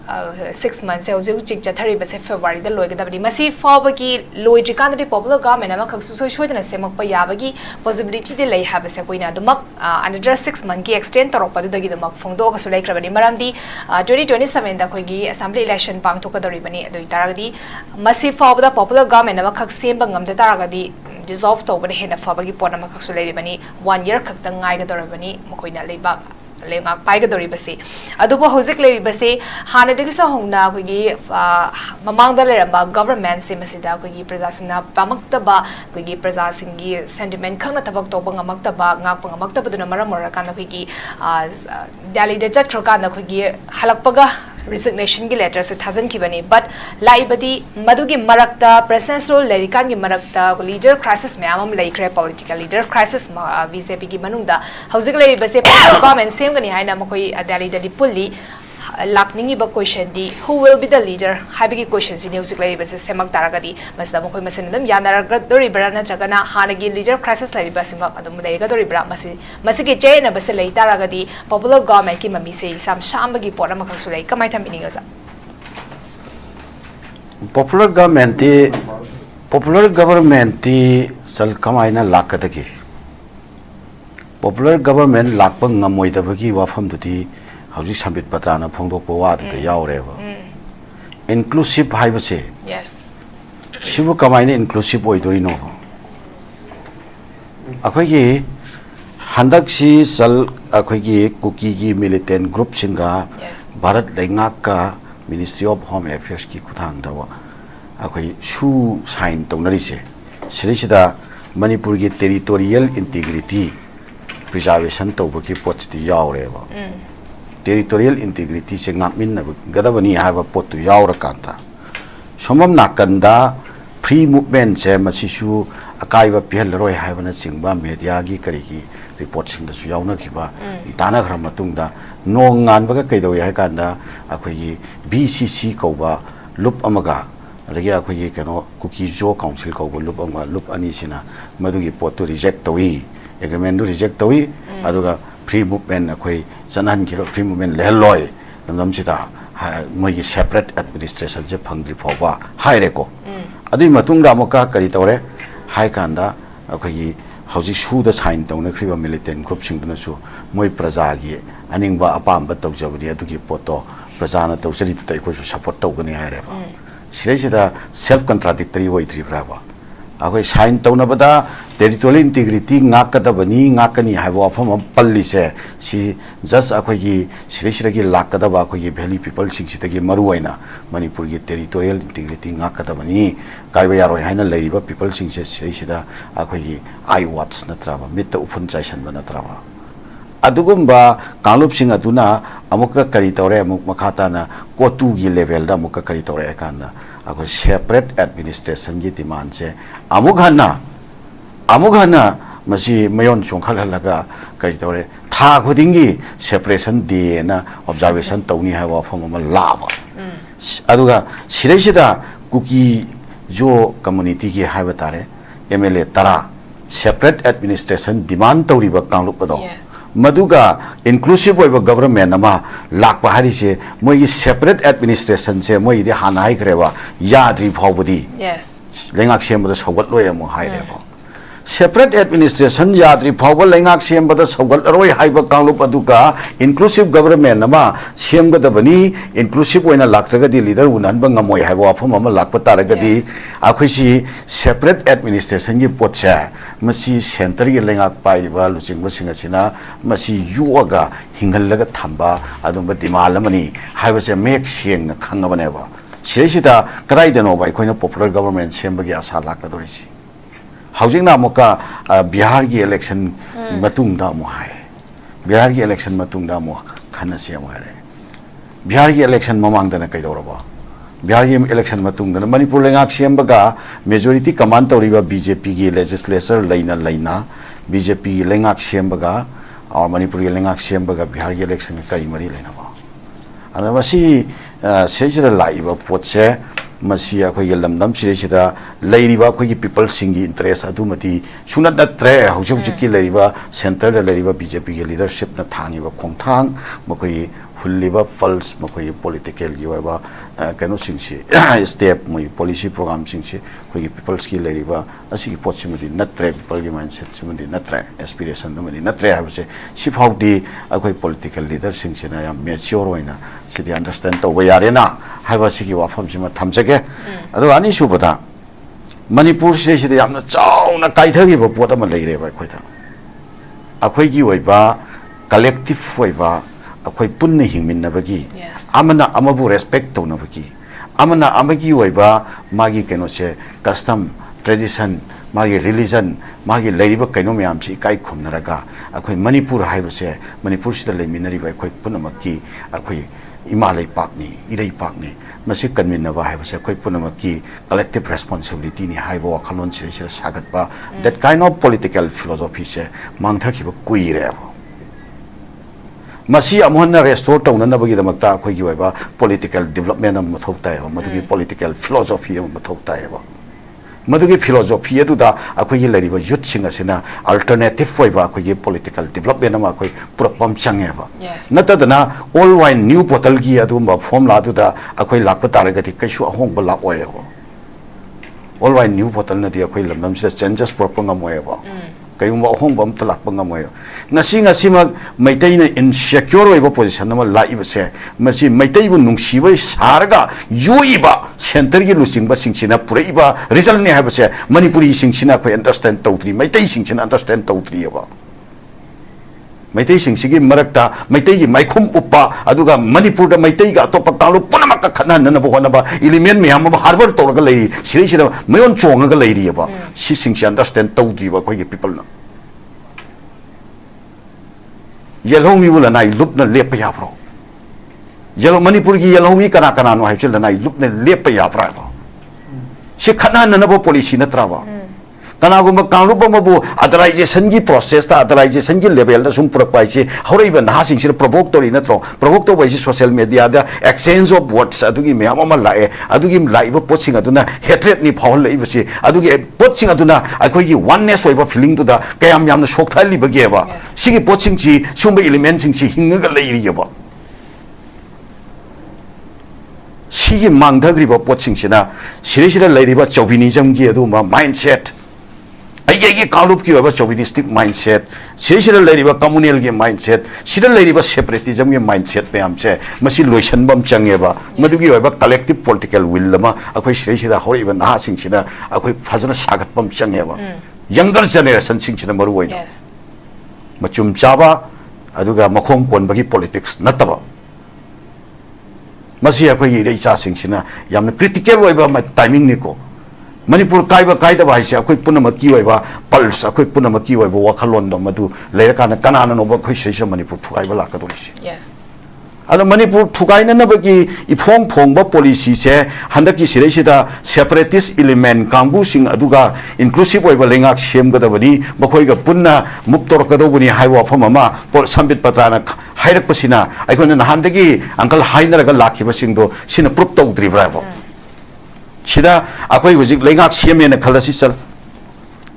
6 months se house chik chathari base February da loigadabdi masi fawbagi loidrikanda di popular government ama khaksu soidana semakpa yabagi possibility de lei habase koina dumak another 6 month ki extend tarokpa dagi dumak phongdo ka sulai krabani maramdi 2027 da koigi assembly election pang to kadori bani adoi taragadi masi fawbada popular government ama khak semba ngamda taragadi dissolve to bani hena fawbagi pona ma khak sulai bani 1 year khak tang ngai ga dorabani makoina leibak ꯂꯩꯉꯥꯛ ꯄꯥꯏꯒꯗꯧꯔꯤꯕꯁꯤ ꯑꯗꯨꯕꯨ ꯍꯧꯖꯤꯛ ꯂꯩꯔꯤꯕꯁꯤ ꯍꯥꯟꯅꯗꯒꯤꯁꯨ ꯍꯧꯅ ꯑꯩꯈꯣꯏꯒꯤ ꯃꯃꯥꯡꯗ ꯂꯩꯔꯝꯕ ꯒꯚꯔꯟꯃꯦꯟꯠꯁꯤ ꯃꯁꯤꯗ ꯑꯩꯈꯣꯏꯒꯤ ꯄ꯭ꯔꯖꯥꯁꯤꯡꯅ ꯄꯥꯝꯃꯛꯇꯕ ꯑꯩꯈꯣꯏꯒꯤ ꯄ꯭ꯔꯖꯥꯁꯤꯡꯒꯤ ꯁꯦꯟꯇꯤꯃꯦꯟ ꯈꯪꯅ ꯊꯕꯛ ꯇꯧꯕ ꯉꯝꯃꯛꯇꯕ ꯉꯥꯛꯄ ꯉꯝꯃꯛꯇꯕꯗꯨꯅ ꯃꯔꯝ ꯑꯣꯏꯔꯀꯥꯟꯗ ꯑꯩꯈꯣꯏꯒꯤ ꯗꯦꯜꯂꯤꯗ ꯆꯠꯈ꯭ꯔꯀꯥꯟꯗ ꯑꯩꯈꯣꯏꯒꯤ ꯍꯜꯂꯛꯄꯒ ꯔꯤꯖꯤꯒꯅꯦꯁꯟꯒꯤ ꯂꯦꯇꯔꯁꯦ ꯊꯥꯖꯤꯟꯈꯤꯕꯅꯤ ꯕꯠ ꯂꯥꯛꯏꯕꯗꯤ ꯃꯗꯨꯒꯤ ꯃꯔꯛꯇ ꯄ꯭ꯔꯦꯁꯤꯗꯦꯟꯁꯤꯌꯦꯜ ꯔꯣꯜ ꯂꯩꯔꯤꯀꯥꯟꯒꯤ ꯃꯔꯛꯇ ꯂꯤꯗꯔ ꯈ꯭ꯔꯥꯏꯁꯤꯁ ꯃꯌꯥꯝ ꯑꯃ ꯂꯩꯈ꯭ꯔꯦ ꯄꯣꯂꯤꯇꯤꯀꯦꯜ ꯂꯤꯗꯔ ꯈ꯭ꯔꯥꯏꯁꯤꯁ BJPꯒꯤ ꯃꯅꯨꯡꯗ ꯍꯧꯖꯤꯛ ꯂꯩꯔꯤꯕꯁꯦ ꯒꯚꯔꯟꯃꯦꯟꯠ ꯁꯦꯝꯒꯅꯤ ꯍꯥꯏꯅ ꯃꯈꯣꯏ ꯗꯦꯜꯂꯤꯗꯗꯤ ꯄꯨꯜꯂꯤ ꯂꯥꯛꯅꯤꯡꯉꯤꯕ ꯀꯣꯏꯁꯟꯗꯤ ꯍꯨ ꯋꯤꯜ ꯕꯤ ꯗ ꯂꯤꯗꯔ ꯍꯥꯏꯕꯒꯤ ꯀꯣꯏꯁꯟꯁꯤꯅꯤ ꯍꯧꯖꯤꯛ ꯂꯩꯔꯤꯕꯁꯦ ꯁꯦꯝꯃꯛ ꯇꯥꯔꯒꯗꯤ ꯃꯁꯤꯗ ꯃꯈꯣꯏ ꯃꯁꯦꯟ ꯑꯗꯨꯝ ꯌꯥꯅꯔꯒꯗꯧꯔꯤꯕ꯭ꯔꯥ ꯅꯠꯇ꯭ꯔꯒꯅ ꯍꯥꯟꯅꯒꯤ ꯂꯤꯗꯔ ꯈ꯭ꯔꯥꯏꯁꯤꯁ ꯂꯩꯔꯤꯕꯁꯤꯃꯛ ꯑꯗꯨꯝ ꯂꯩꯒꯗꯧꯔꯤꯕ꯭ꯔꯥ ꯃꯁꯤꯒꯤ ꯆꯌꯦꯠꯅꯕꯁꯦ ꯂꯩ ꯇꯥꯔꯒꯗꯤ ꯄꯣꯄꯨꯂꯔ ꯒꯚꯔꯟꯃꯦꯟꯠꯀꯤ ꯃꯃꯤꯁꯦ ꯏꯁꯥꯝ ꯁꯥꯝꯕꯒꯤ ꯄꯣꯠ ꯑꯃꯈꯛꯁꯨ ꯂꯩ ꯀꯃꯥꯏꯅ ꯊꯝꯕꯤꯅꯤꯡꯉꯤ ꯑꯣꯖꯥ popular government ti sal kamaina lakadagi popular government lakpa ngamoidabagi wafam duti hauji sambit patrana phongdokpa wa du yaureba inclusive haibase yes sibu kamaina inclusive oidori no akhoi handak si sal akhoi kuki gi militant group singa bharat laingak ka Ministry of Home Affairs ki kuthang dawa akhoi shu sign tongnarise sirisida Manipur gi territorial integrity preservation tawbaki potsti yaureba territorial integrity se ngakmin na gadabani haba potu yaura kanta somam nakanda free movement se masisu akaiba pial roi haibana singba media gi karigi report sing da su yauna khiba dana ghram matungda nong ngan baga kaido ya kanda akhoi BCC koba lup amaga adagi akhoi kano kuki jo council koba lup ama lup ani sina madugi potu reject tawi agreement du reject tawi aduga free movement akhoi sanan kilo free movement leloi namdam sita moi separate administration je phangri phoba haire ko adui matungda amoka kari tawre hai kanda akhoi hauji shuda sign tawna khriba militant group singduna su moi praja gi aningba apamba tawjabani adugi poto prajana tawsari ta ko support tawgani haire ba siraisida self contradictory oidri braba akhoi sign tawna bada territorial integrity ngakadabani ngakani haibo afam palli se si just akhoi gi sirisira gi lakadaba akhoi gi valley people singsidagi maruaina manipur gi territorial integrity ngakadabani kaiba yaroi haina leiriba people singse sirisida akhoi gi I watch natraba mitta ufun chaisan natraba adugumba kanlup sing aduna amuka kari tawre amuk makhata na kotu gi level da amuka kari tawre ekanda akhoi separate administration gi demand se amughana masi mayon chongkhal halaga kari tawre tha khudingi separation day na observation tawni ha wa phom ma laba aduga siresida kuki jo community gi haiba tare MLA tara separate administration demand tawriba kanglup do maduga inclusive oiba government ama lakpa hari se moi separate administration se moi di hanai kreba yadri phawbudi yes lengak semba sogat loi amu haireba separate administration yadri phawba lengak semba sogat roi haiba kanglup aduga inclusive government ama semga dabani inclusive oina laktraga di leader unan ba ngamoi haiba afam ama lakpa taragadi akhoi si separate administration gi potcha masi center gi lengak pairiba luchingba singasina masi yuaga hingallaga thamba adumba dimalamani haiba se mek sieng na khangabaneba sirisida kadai deno ba ikhoina popular government semba gi asa lakadorisi haujingna amoka Bihar gi election matungda mo hai Bihar gi election matungda mo khana se mo hai Bihar gi election mamang dana kai doraba Bihar gi election matungda Manipur lengak sembaga majority command toriba BJP gi legislature laina BJP gi lengak sembaga aur Manipur gi lengak sembaga Bihar gi election kai mari laina ba ana masi sejira laiba potse masi akhoi lamdam siresida leiriba akhoi people singi interest adumati sunat natre haujuk ki leiriba center da leiriba BJP ge leadership na thangi ba khongthang makoi hulliba false makoi political gi wa kanu singsi step moi policy program singsi khoi people ski leiriba asi possibility natre people gi mindset simudi natre aspiration numadi natre habse sifhaudi akhoi political leader singsi na ya mature oina sidi understand to ba yare na haiba sigi wafam sima thamjage ado ani subada Manipur sida yamna chauna kaithagi ba pot ama leire ba khoida akhoi gi oiba collective foiba akoi punna hingminnabagi amana amabu respect tonabagi amana amagi oiba magi kenose custom tradition magi religion magi leiba kaino myam chi kai khumnaraga akoi manipur haibase manipur sida leiminari ba akoi punamaki akoi imalai pakni irei pakni masi kanminaba haibase akoi punamaki collective responsibility ni haibo wakhalon chi sagatba that kind of political philosophy se mangthakiba kuire masi amhonna restore tawnanabagi damakta akoi gi oiba political development am mathok taeba madugi political philosophy am mathok taeba madugi philosophy aduda akoi lariba youth singa sina alternative foiba akoi political development am akoi purapam changeba natadana all wine new portal gi adumba formula aduda akoi lakpa taragati kaisu ahongba lakoyeba all wine new portal na di akoi lamdam sida changes purapanga moyeba kayum ahongba am talakpanga moyo ngasi mag maitai na insecure oiba position ma laiba se masi maitai bu nungsiba sarga yuiba center gi lusingba singchina puraiba result ne haba se manipuri singchina ko understand tawtri maitai singchina understand tawtri aba maitai singchigi marakta maitai gi maikhum uppa aduga manipur da maitai ga topak talu punamak ka khana na bo hona ba element me ham harbor torga lei siri mayon chonga ga lei ri aba si singchi understand tawtri ba ko gi people na yellow mi wala nai lup na lep ya bro yellow manipur gi yellow mi kana kana no haipchil na nai lup na lep ya bra ba si khana na bo policy na tra ba kana gum kanglu ba bu authorization gi process ta authorization gi level da sum purak pai chi horei ba na sing sir provoke tori na tro provoke to bai social media da exchange of words adugi me ama lae adugi laiba poching aduna hatred ni phawal lai basi adugi poching aduna akoi gi oneness oiba feeling to da kayam yamna sok thali ba ge ba sigi poching chi sumba element sing chi hinga ga lai ri ba sigi mangdagri ba poching sina siri lai ri ba chauvinism gi adu ma mindset ai kalup ki oba chauvinistic mindset siri lai ri ba communal gi mindset siri lai ri ba separatism gi mindset pe amche masi loisan bam change ba madugi oba collective political will lama akoi siri da hori ba na sing sina akoi phajana sagat bam change ba younger generation sing sina maru oina machum chaba aduga makhong kon bagi politics nataba masi akoi ri cha sing sina yamna critical oiba ma timing ni ko manipur kaiba kaida ba haise akoi punamaki oiba pulse akoi punamaki oiba wakhalon do madu leira kana kanana no ba khoi seisa manipur thukaiba lakadolisi yes ana manipur thukaina na bagi ifong phongba policy se handaki sireisida separatist element kangbu sing aduga inclusive oiba lengak semgadabani bakhoi ga punna muptor kadobuni haiwa famama pol sambit patrana hairak pasina aikona nahandagi uncle hainaraga lakhiba singdo sina proof tawdri bravo sida akoi hujik lengak siamena khalasi sal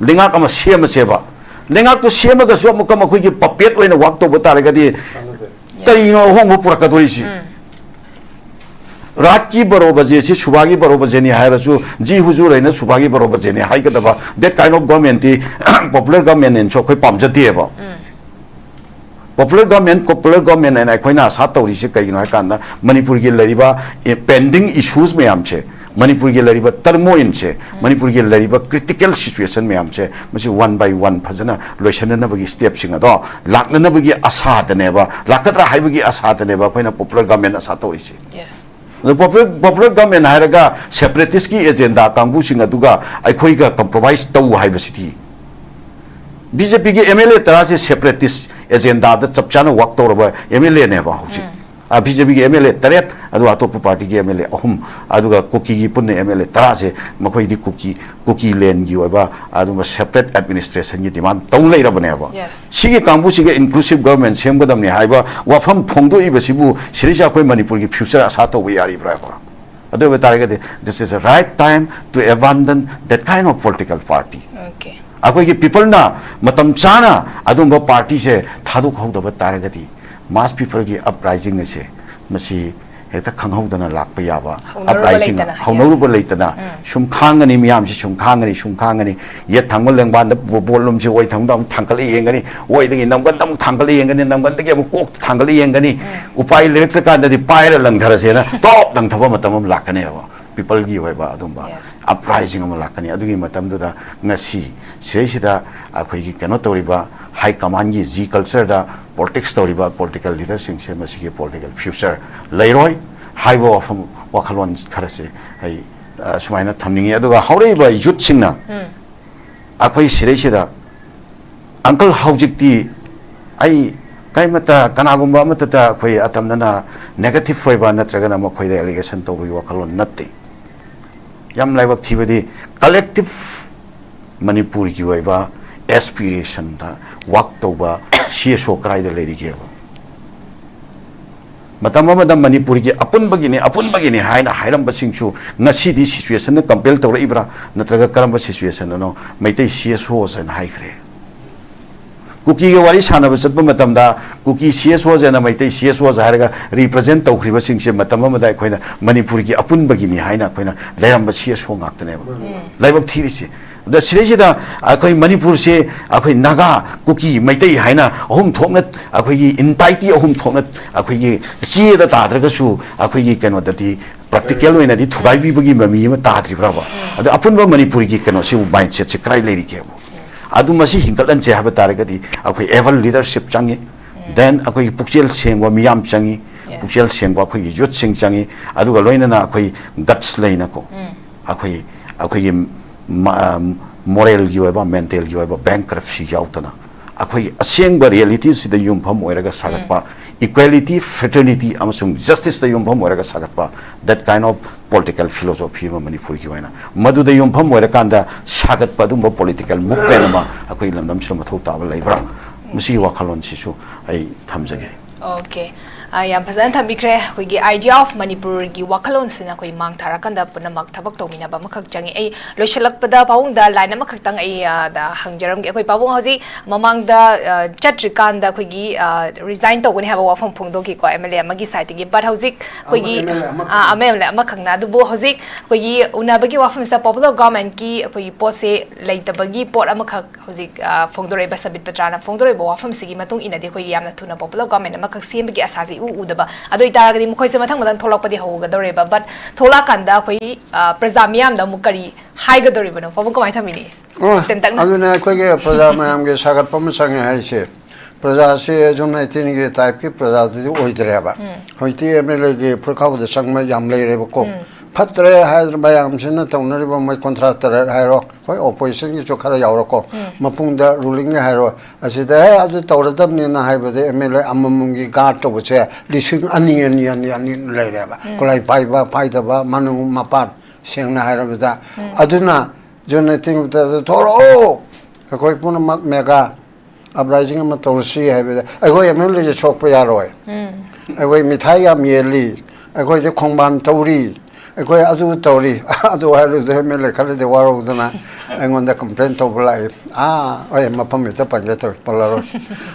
lengak ama siama seba lengak to siama ga so mukam akoi gi puppet oina wak to bataraga di kari no hong pura kadolisi रात की बरो बजे से सुबह की बरो बजे नहीं हायर सु जी हुजूर है ना सुबह की बरो बजे नहीं हाई का दबा that kind of government थी popular government ने जो कोई पाम जाती है वो popular government है ना कोई ना साथ तो रिश्ते कहीं ना करना मणिपुर के लड़ीबा pending issues में हमसे मणिपुर के लड़ीबा टर्मोइन से मणिपुर के लड़ीबा critical situation में हमसे मुझे one by one फजना लोशन न बगी step सिंगा दो लाखन न बगी आसाद ने बा लाखतरा हाई बगी आसाद ने बा कोई ना popular government आसाद तो रिश्ते the popular government hairaga separatist ki agenda kangbu singa duga aikoi ga compromise tau haiba city BJP ki MLA tara se separatist agenda da chapchana work torba MLA ne ba hosi BJP ki MLA taret adu atop party ki MLA ahum aduga koki gi punne MLA tara se makoi di koki len gi oba adu ma separate administration gi demand tau lai ra bane ba sigi kangbu sigi inclusive government sem gadam ne haiba wafam phongdo ibasibu sirisa koi manipur gi future asa to wi ari bra ba adu be tarega this is a right time to abandon that kind of political party okay akoi gi people na matam chana adu ba party se thadu khau da ba tarega di mass people ki uprising se masi heta khanghaudana lakpa yaba uprising haunaruba leitana sum khangani miyam si sum khangani ye thangmal lengban da bolum si oi thangdam thangkali yengani oi dagi namgan tam thangkali yengani namgan dagi am kok thangkali yengani upai lerek ka da di paira langthara se na top langthaba matamam lakane ba people gi hoiba adumba uprising am lakani adugi matam da ngasi seisida akhoi gi kano toriba high command gi z culture da politics toriba political leader sing se masigi political future leiroi haibo of wakhalon kharase ai sumaina thamningi aduga haureiba youth singna akhoi seisida uncle haujikti ai kai mata kanagumba mata ta khoi atamna negative hoiba natragana ma khoi da allegation to bi wakhalon natte yam laibak thibadi collective manipur ki hoiba aspiration da work to ba CSO krai da leri ge ba matama da manipur ki apun bagini haina hairam basingchu ngasi di situation na compare to ibra natraga karamba situation no maitai CSO san haikre kuki ge wari sana basatba matamda kuki CSO jana maitai CSO zaharga represent tawkhriba singse matama da khoina manipur ki apun bagini haina khoina leram ba CSO ngaktane laibak thirisi da siresi da akhoi manipur se akhoi naga kuki maitai haina ahum thokna akhoi gi entirety ahum thokna akhoi gi chi da tadraga su akhoi gi kano da di practical oina di thugai bi bagi mami ma tadri braba adu apun ba manipur gi kano se mindset se krai leri ke adu masi hinkalan che haba taragadi akhoi eval leadership changi then akhoi pukchel sengwa miyam changi pukchel sengwa akhoi youth sing changi adu ga loina na akhoi guts leina ko akhoi moral gi oiba mental gi oiba bankruptcy yautana akhoi asengba reality sida yumpham oiraga sagatpa equality fraternity amasung justice da yumpham oiraga sagatpa that kind of political philosophy ma manipur gi oina madu da yumpham oirakanda sagatpa dum political movement ma akhoi lamdam sira mathau taba leibra musi wakhalon sisu ai thamjage okay yam phazan thamikre khoigi idea of manipur gi wakhalon sina khoi mang tharakanda punamak thabak tomina ba makhak changi ai loishalak pada paung da line makhak tang ai da hangjaram ge khoi pawung hoji mamang da chatrikan da khoigi resign to goni haba wafam phungdo ki ko MLA magi site gi but hoji khoigi amemla makhakna du bo hoji khoigi unabagi wafam sa popular government ki khoi pose leitabagi pot amakhak hoji phungdore ba sabit patrana phungdore bo wafam sigi matung inadi khoi yamna thuna popular government makhak sembagi asasi udaba ado itaragadi mukoi se mathang madang tholakpadi hogadoreba but tholakanda khoi prajamyam da mukari haigadoreba no pabung kamai thamini tentak na aduna khoi ge prajamyam ge sagat pam sange haise praja se jona tin ge type ki praja de oidreba hoiti MLA ge phurkhau de sangma yam leireba ko patre Hyderabad am sina tawnariba mai contractor hairo hoi opposition gi chokhara yaurako mapungda ruling hairo asida adu tawradam na haibade MLA amamungi guard to che lising ani leireba kolai paiba paidaba manu mapat sengna hairabada aduna jona ting da thoro koi puna mega uprising ma tawsi haibada agoi MLA je chokpa yaroi agoi mithai am yeli agoi je khongban tawri I adu tori adu halu de mele kale de waro dana engonda complaint to bulai oye mapam ta panje to palaro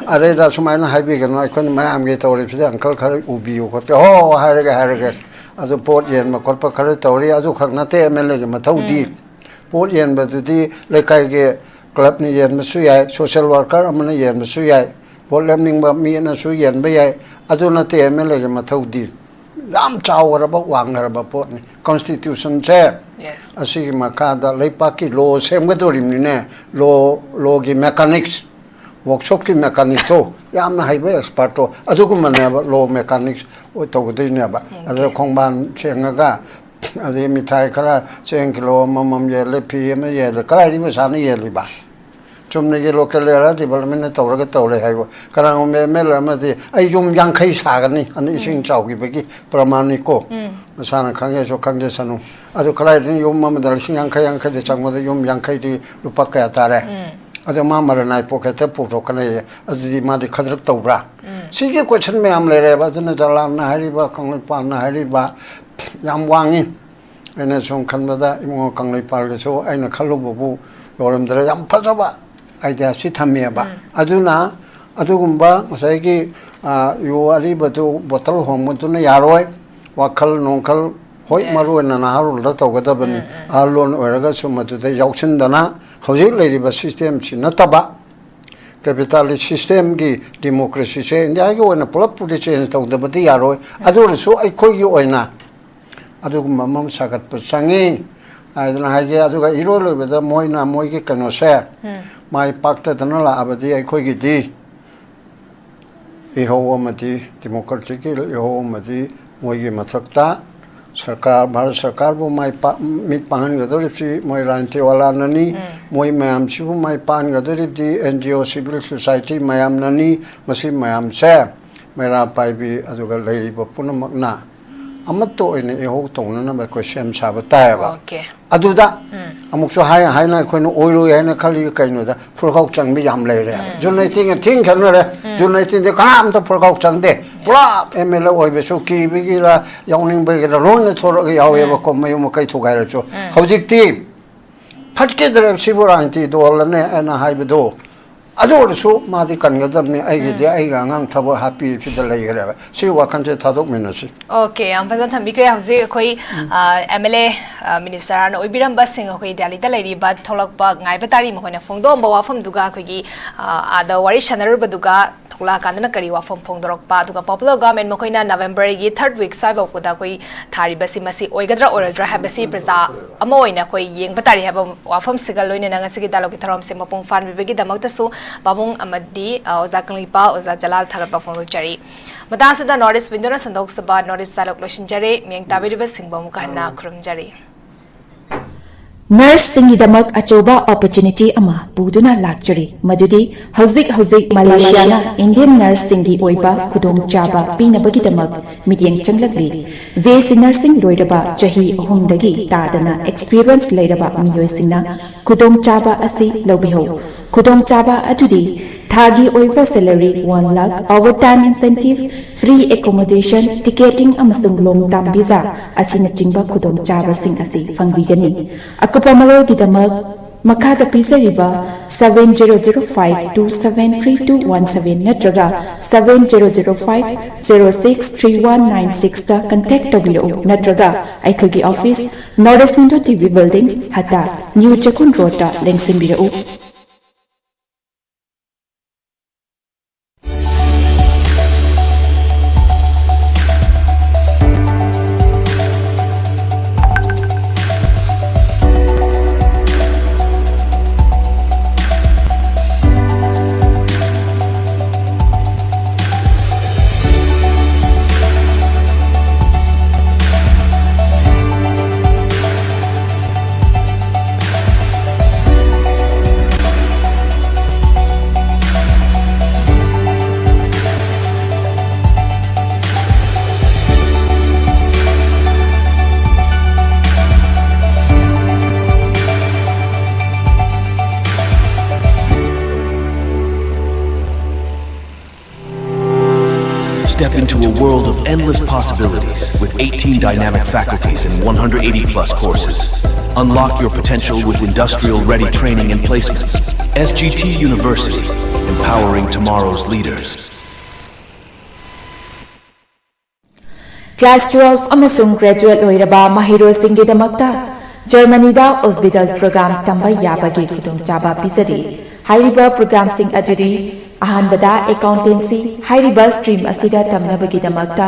are da sumaina haibi gano ikon ma amge tori pide uncle khare ubi ko pe ho harega adu port yen ma korpa khare tori adu khakna te mele ge mathau di port yen ba du di lekai ge club ni yen masu yai social worker amna yen masu yai port lemning ba mi na su yen ba yai adu na te mele ge mathau di Lam Chawraba Wangaraba Potni Constitution Chair. Yes. Asigi Makada Lepaki law same Gadorimine logi mechanics workshop ki mechanics to Yam Highway experto Adukumana law mechanics or Togodinaba Adu Kongban Chengaga Adi Mitai Kara Chenkilo Mamam Yele PM Yele Kari Masani Yeliba. Chumne local area development Toraga Tore Highway Karang Melamati Ayum Yankai Sagani and Ising Chauki Begi Pramaniko Masana Kangaso Kangasanu Adu Kalai Yum Mama Yanka the Chang with the Yum Yankai Lupaka Tare Adu Mama and I pocket Puto Kanay as the Madi Kadrip Tobra. See question me am Lere, JALAL Hariba, KANGLEIPAL Hariba Yam Wangi and as on Canada, KANGLEIPAL so and a Kalubu Yoram Yam Pazaba. Idea Sitameba. Aduna, Adugumba, Masaki, you are able to bottle home to Yaroi, Wakal, Nonkal, Hoy Maru and Naharu, Lato Gadaban, Alon, Oragasuma to the Yokshin Dana, Hosik Lady system, Sinataba, capitalist system, democracy, and I go in a pull up to the chain of the Yaroi. I do so I call you or not. ꯑꯗꯨꯒꯨꯝꯕ ꯑꯃ ꯁꯥꯒꯠꯄ ꯆꯪꯉꯤ ꯍꯥꯏꯗꯅ ꯍꯥꯏꯒꯦ ꯑꯗꯨꯒ ꯏꯔꯣꯏꯂꯣꯏꯕꯗ ꯃꯣꯏꯒꯤ ꯀꯩꯅꯣꯁꯦ ꯃꯥꯏ ꯄꯥꯛꯇꯗꯅ ꯂꯥꯛꯑꯕꯗꯤ ꯑꯩꯈꯣꯏꯒꯤꯗꯤ इहो अमदी डेमोक्रेटिक इहो अमदी मोइगे मथक्ता सरकार भारत सरकार बो माइ मिट पाहन गदरिपसी मोइ रांते वाला ननी मोइ मयाम सिबु माइ पान गदरिपदी एनजीओ सिविल सोसाइटी मयाम ननी मसी मयाम से मेरा पाइबी अदुगा लेरिबो पुनमकना अमत्तो इने इहो तोनना बे क्वेश्चन साब तायबा अदुदा अमुकसो हायना खोनो ओइलो याना खाली कइनोदा फुरगाव चंगबी याम लेरे जुनैतिंग थिंग खनरे जुनैतिंग दे काम तो फुरगाव चंगदे पुरा एमएलए ओइबेसो कीबिगिरा याउनिंग बेगिरा लोन थोर यावेबा को मयु मकै थुगाइरचो हौजिकती फटके दरे सिबुरांती दोलने एना हाइबदो अदोरसो मादि कनगदबने आइगेदि आइगा ngang थबो हैप्पी फिदल लेगरे सि वाखनसे थादोक मिनसि ओके हम फजन थम्बिक्रे हौजे अखोई एमएलए मिनिस्टर न ओइबिरम बसिंग अखोई दिल्ली ता लेरी बा थोलकपा ngaइबा तारी मखोइना फोंदोम बा वाफम दुगा अखोई आदा वारी शनरब दुगा थोला कांदना करी वाफम फोंदोरकपा दुगा पॉपुलर गवर्नमेंट मखोइना नवंबर गी 3rd वीक साइब अकोदा कोई थारी बसी मसी ओइगद्रा ओरद्रा हैबसी प्रजा अमो ओइना कोई येंग तारी हैब वाफम सिगल लोइना नंगसिगी दालोगी थरम से मपुंग फान बिबेगी दमकतसु बाबुंग अमदी ओजा कंगलीपाल ओजा जलाल थागतपा फोंदोचरी मदासदा नॉर्थ ईस्ट विंडोना संदोक्सबा नॉर्थ ईस्ट डायलॉग लोशिंजरे मियंग ताबिरिबा सिंगबम कहना खुरमजरी नर्स सिंगिदमक अचोबा अपॉर्चुनिटी अमा पुदुना लाक्चरी मदुदी हौजिक मलेशियाना इंडियन नर्स सिंगी ओइबा खुदोंग चाबा पीनबगिदमक मिडियंग चंगलगली वेस नर्सिंग लोइरबा चही अहुमदगी तादना एक्सपीरियंस लेरबा मियोइसिंगना खुदोंग चाबा असि लौबिहो खुदोंग चाबा अदुदी थागी ओइबा salary 1 lakh overtime incentive free accommodation ticketing अमसुंग लोंग टर्म वीजा असिना चिंबा खुदोंग चाबा सिंग असि फंगबिगनी अकुपा मरोगिदमक मखादा पिसरिबा 7005273217 नत्रगा 7005063196 ता कांटेक्ट तोबिलो नत्रगा आइखगी office north east window TV building हता न्यू चकुन रोड लेंसिंबिरो Step into a world of endless possibilities with 18 dynamic faculties and 180 plus courses. Unlock your potential with industrial-ready training and placements. SGT University, empowering tomorrow's leaders. Class 12 अमसुंग graduate लोइरबा महिरोसिंगिदमक्ता जर्मनीदा hospital program तंबा याबगे खुदोंचाबा पिसरी हाइरिबा program सिंग अजुदी अहानबदा accountancy हाइरिबा stream असिदा तमनबगिदमक्ता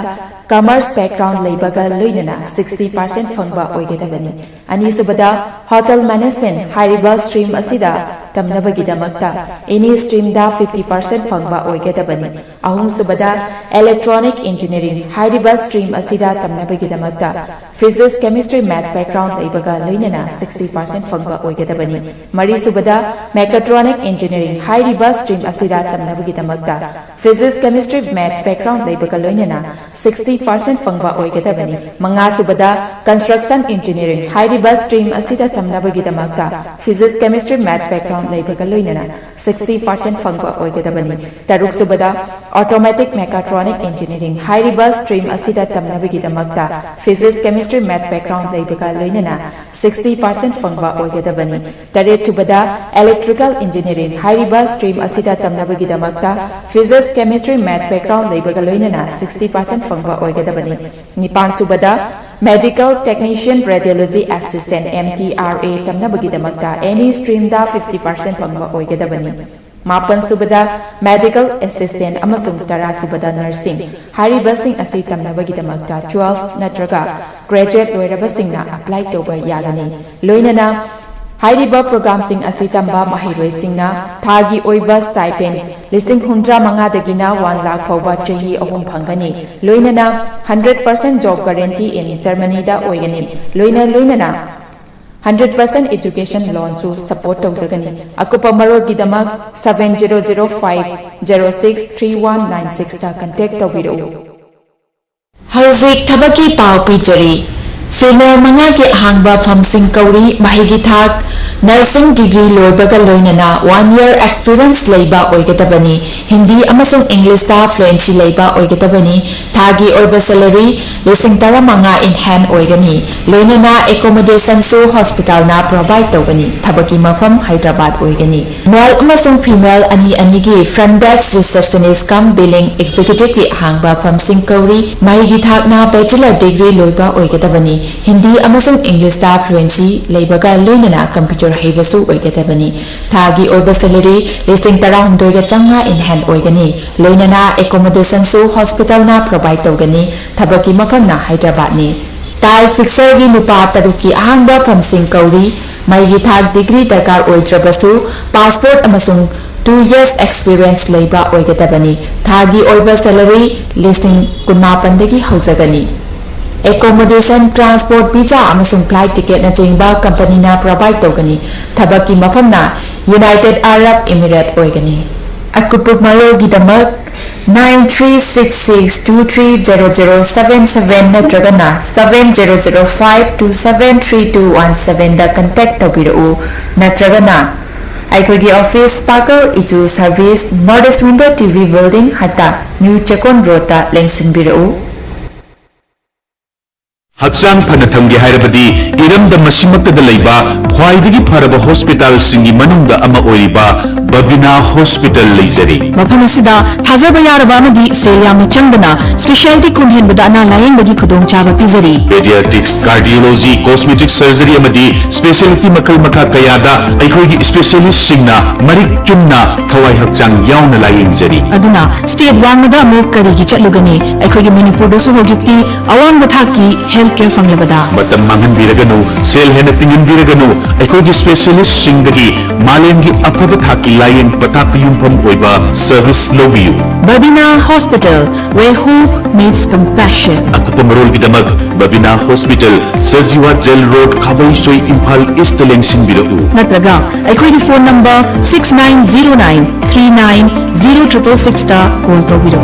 commerce background लेबगा लोइनना 60% फंगबा ओइगेदबनी अनिसुबदा hotel management हाइरिबा stream असिदा तमनबगिदमक्ता any stream da 50% फंगबा ओइगेदबनी अहुमसुबदा electronic engineering हाइरिबा stream असिदा तमनबगिदमक्ता physics chemistry math background लेबगा लोइनना 60% फंगबा ओइगेदबनी मरिसुबदा mechatronic engineering हाइरिबा stream असिदा तमनबगिदमक्ता physics chemistry math background लेबगा लोइनना 60% फंगबा ओइगेदबनी मंगासुबदा construction engineering हाइरिबा stream असिदा तमनबगिदमक्ता physics chemistry math background लेबगा लोइनना 60% फंगबा ओइगेदबनी तरुकसुबदा automatic mechatronic engineering हाइरिबा stream असिदा तमनबगिदमक्ता physics chemistry math background लेबगा लोइनना 60% फंगबा ओइगेदबनी तरेतुबदा electrical engineering हाइरिबा stream असिदा तमनबगिदमक्ता physics chemistry math background लेबगा लोइनना 60% फंगबा ओइगेदबनी निपानसुबदा medical technician radiology assistant MTRA तमनबगिदमक्ता any stream da 50% फंगबा ओइगेदबनी मापन सुबदा मेडिकल असिस्टेंट अमसुंग तरा सुबदा नर्सिंग हारिबसिंग असि तमनबगिदमक्ता 12 नत्रगा ग्रेजुएट लोइरबसिंगना अप्लाई तौबा यागनी लोइनना हाइरिबा प्रोग्रामसिंग असि तंबा महिरोइसिंगना थागी ओइबा स्टाइपेंड लिस्टिंग 105 दगिना 1 लाख फौबा चही अहुम फंगनी लोइनना 100% जॉब गारंटी इन जर्मनी दा ओइगनी लोइनना 100% education loan to support tawjagani akupa marol gidama 7005063196 ta contact tawbiru hauzik thabaki paw pijari female manga ke hangba famsing kauri mahigi thak nursing degree loibaga loinana 1 year experience leiba oigadabani hindi amasung english ta fluency leiba oigadabani thagi oiba salary lising tara manga in hand oigani loinana accommodation su hospital na provide tawbani thabaki mafam hyderabad oigani male amasung female ani ani gi front desk receptionist cum billing executive ki hangba famsing kauri mahigi thak na bachelor degree loiba oigadabani hindi amasung english ta fluency leibaga loinana computer Hebasu Oigatabani, Tagi Oba salary, listing Tarahum Doga Changa in hand Oigani, Loinana accommodation so hospital na provide Togani, Tabaki Mafana Hyderabadni. Tai fixer gi nupa taruki ahangba from Sinkauri, Maigi Tag degree Dakar Oitrabasu, passport amasung 2 years experience labor Oigatabani, Tagi Oba salary, listing Kunmapandagi Hausagani. Accommodation, transport, visa, amasung flight ticket na jingba company na provide togani. Thabaki mafam na United Arab Emirates oigani. Akupuk marol gidamak 9366230077 natragana 7005273217 da contact tabiru natragana Aikogi office Sparkle Itu Service Northeast Window TV Building Hata New Chakon Rota Lengsin Biru Haksan Panatamgi Hairabadi, Iram the Masimakta de Laiba, Kwaidigi Paraba Hospital Singi Manunda Ama Oiba, Babina Hospital Lizari. Mapamasida, Tazabayarabamadi, Seriam Changana, Specialty Kunhen Badana Laying Badi Kudong Chava Pizari. Pediatrics, Cardiology, Cosmetic Surgery Amadi, Specialty Makal Maka Kayada, Aikogi Specialist Singna, Marik Chumna, Kawai Haksan Yauna Laying Zari. Aduna, State Wangada Mukari Chalugani, Aikogi Manipur Dosuhogiti, Awang Bataki, Healthcare from Labada. Matam Mangan Biraganu, Sel Henating Biraganu, Aikogi Specialist Singagi, Malengi Apabataki Laying Patapiyum Pam Oiba, Service Lobiu. Babina Hospital, where hope meets compassion. Akupamarol Bidamag, Babina Hospital, Saziwa Jel Road, Kabay Soy Impal East Lengsin Biru. Natraga, Aikogi phone number 6909 390666 call to Biru.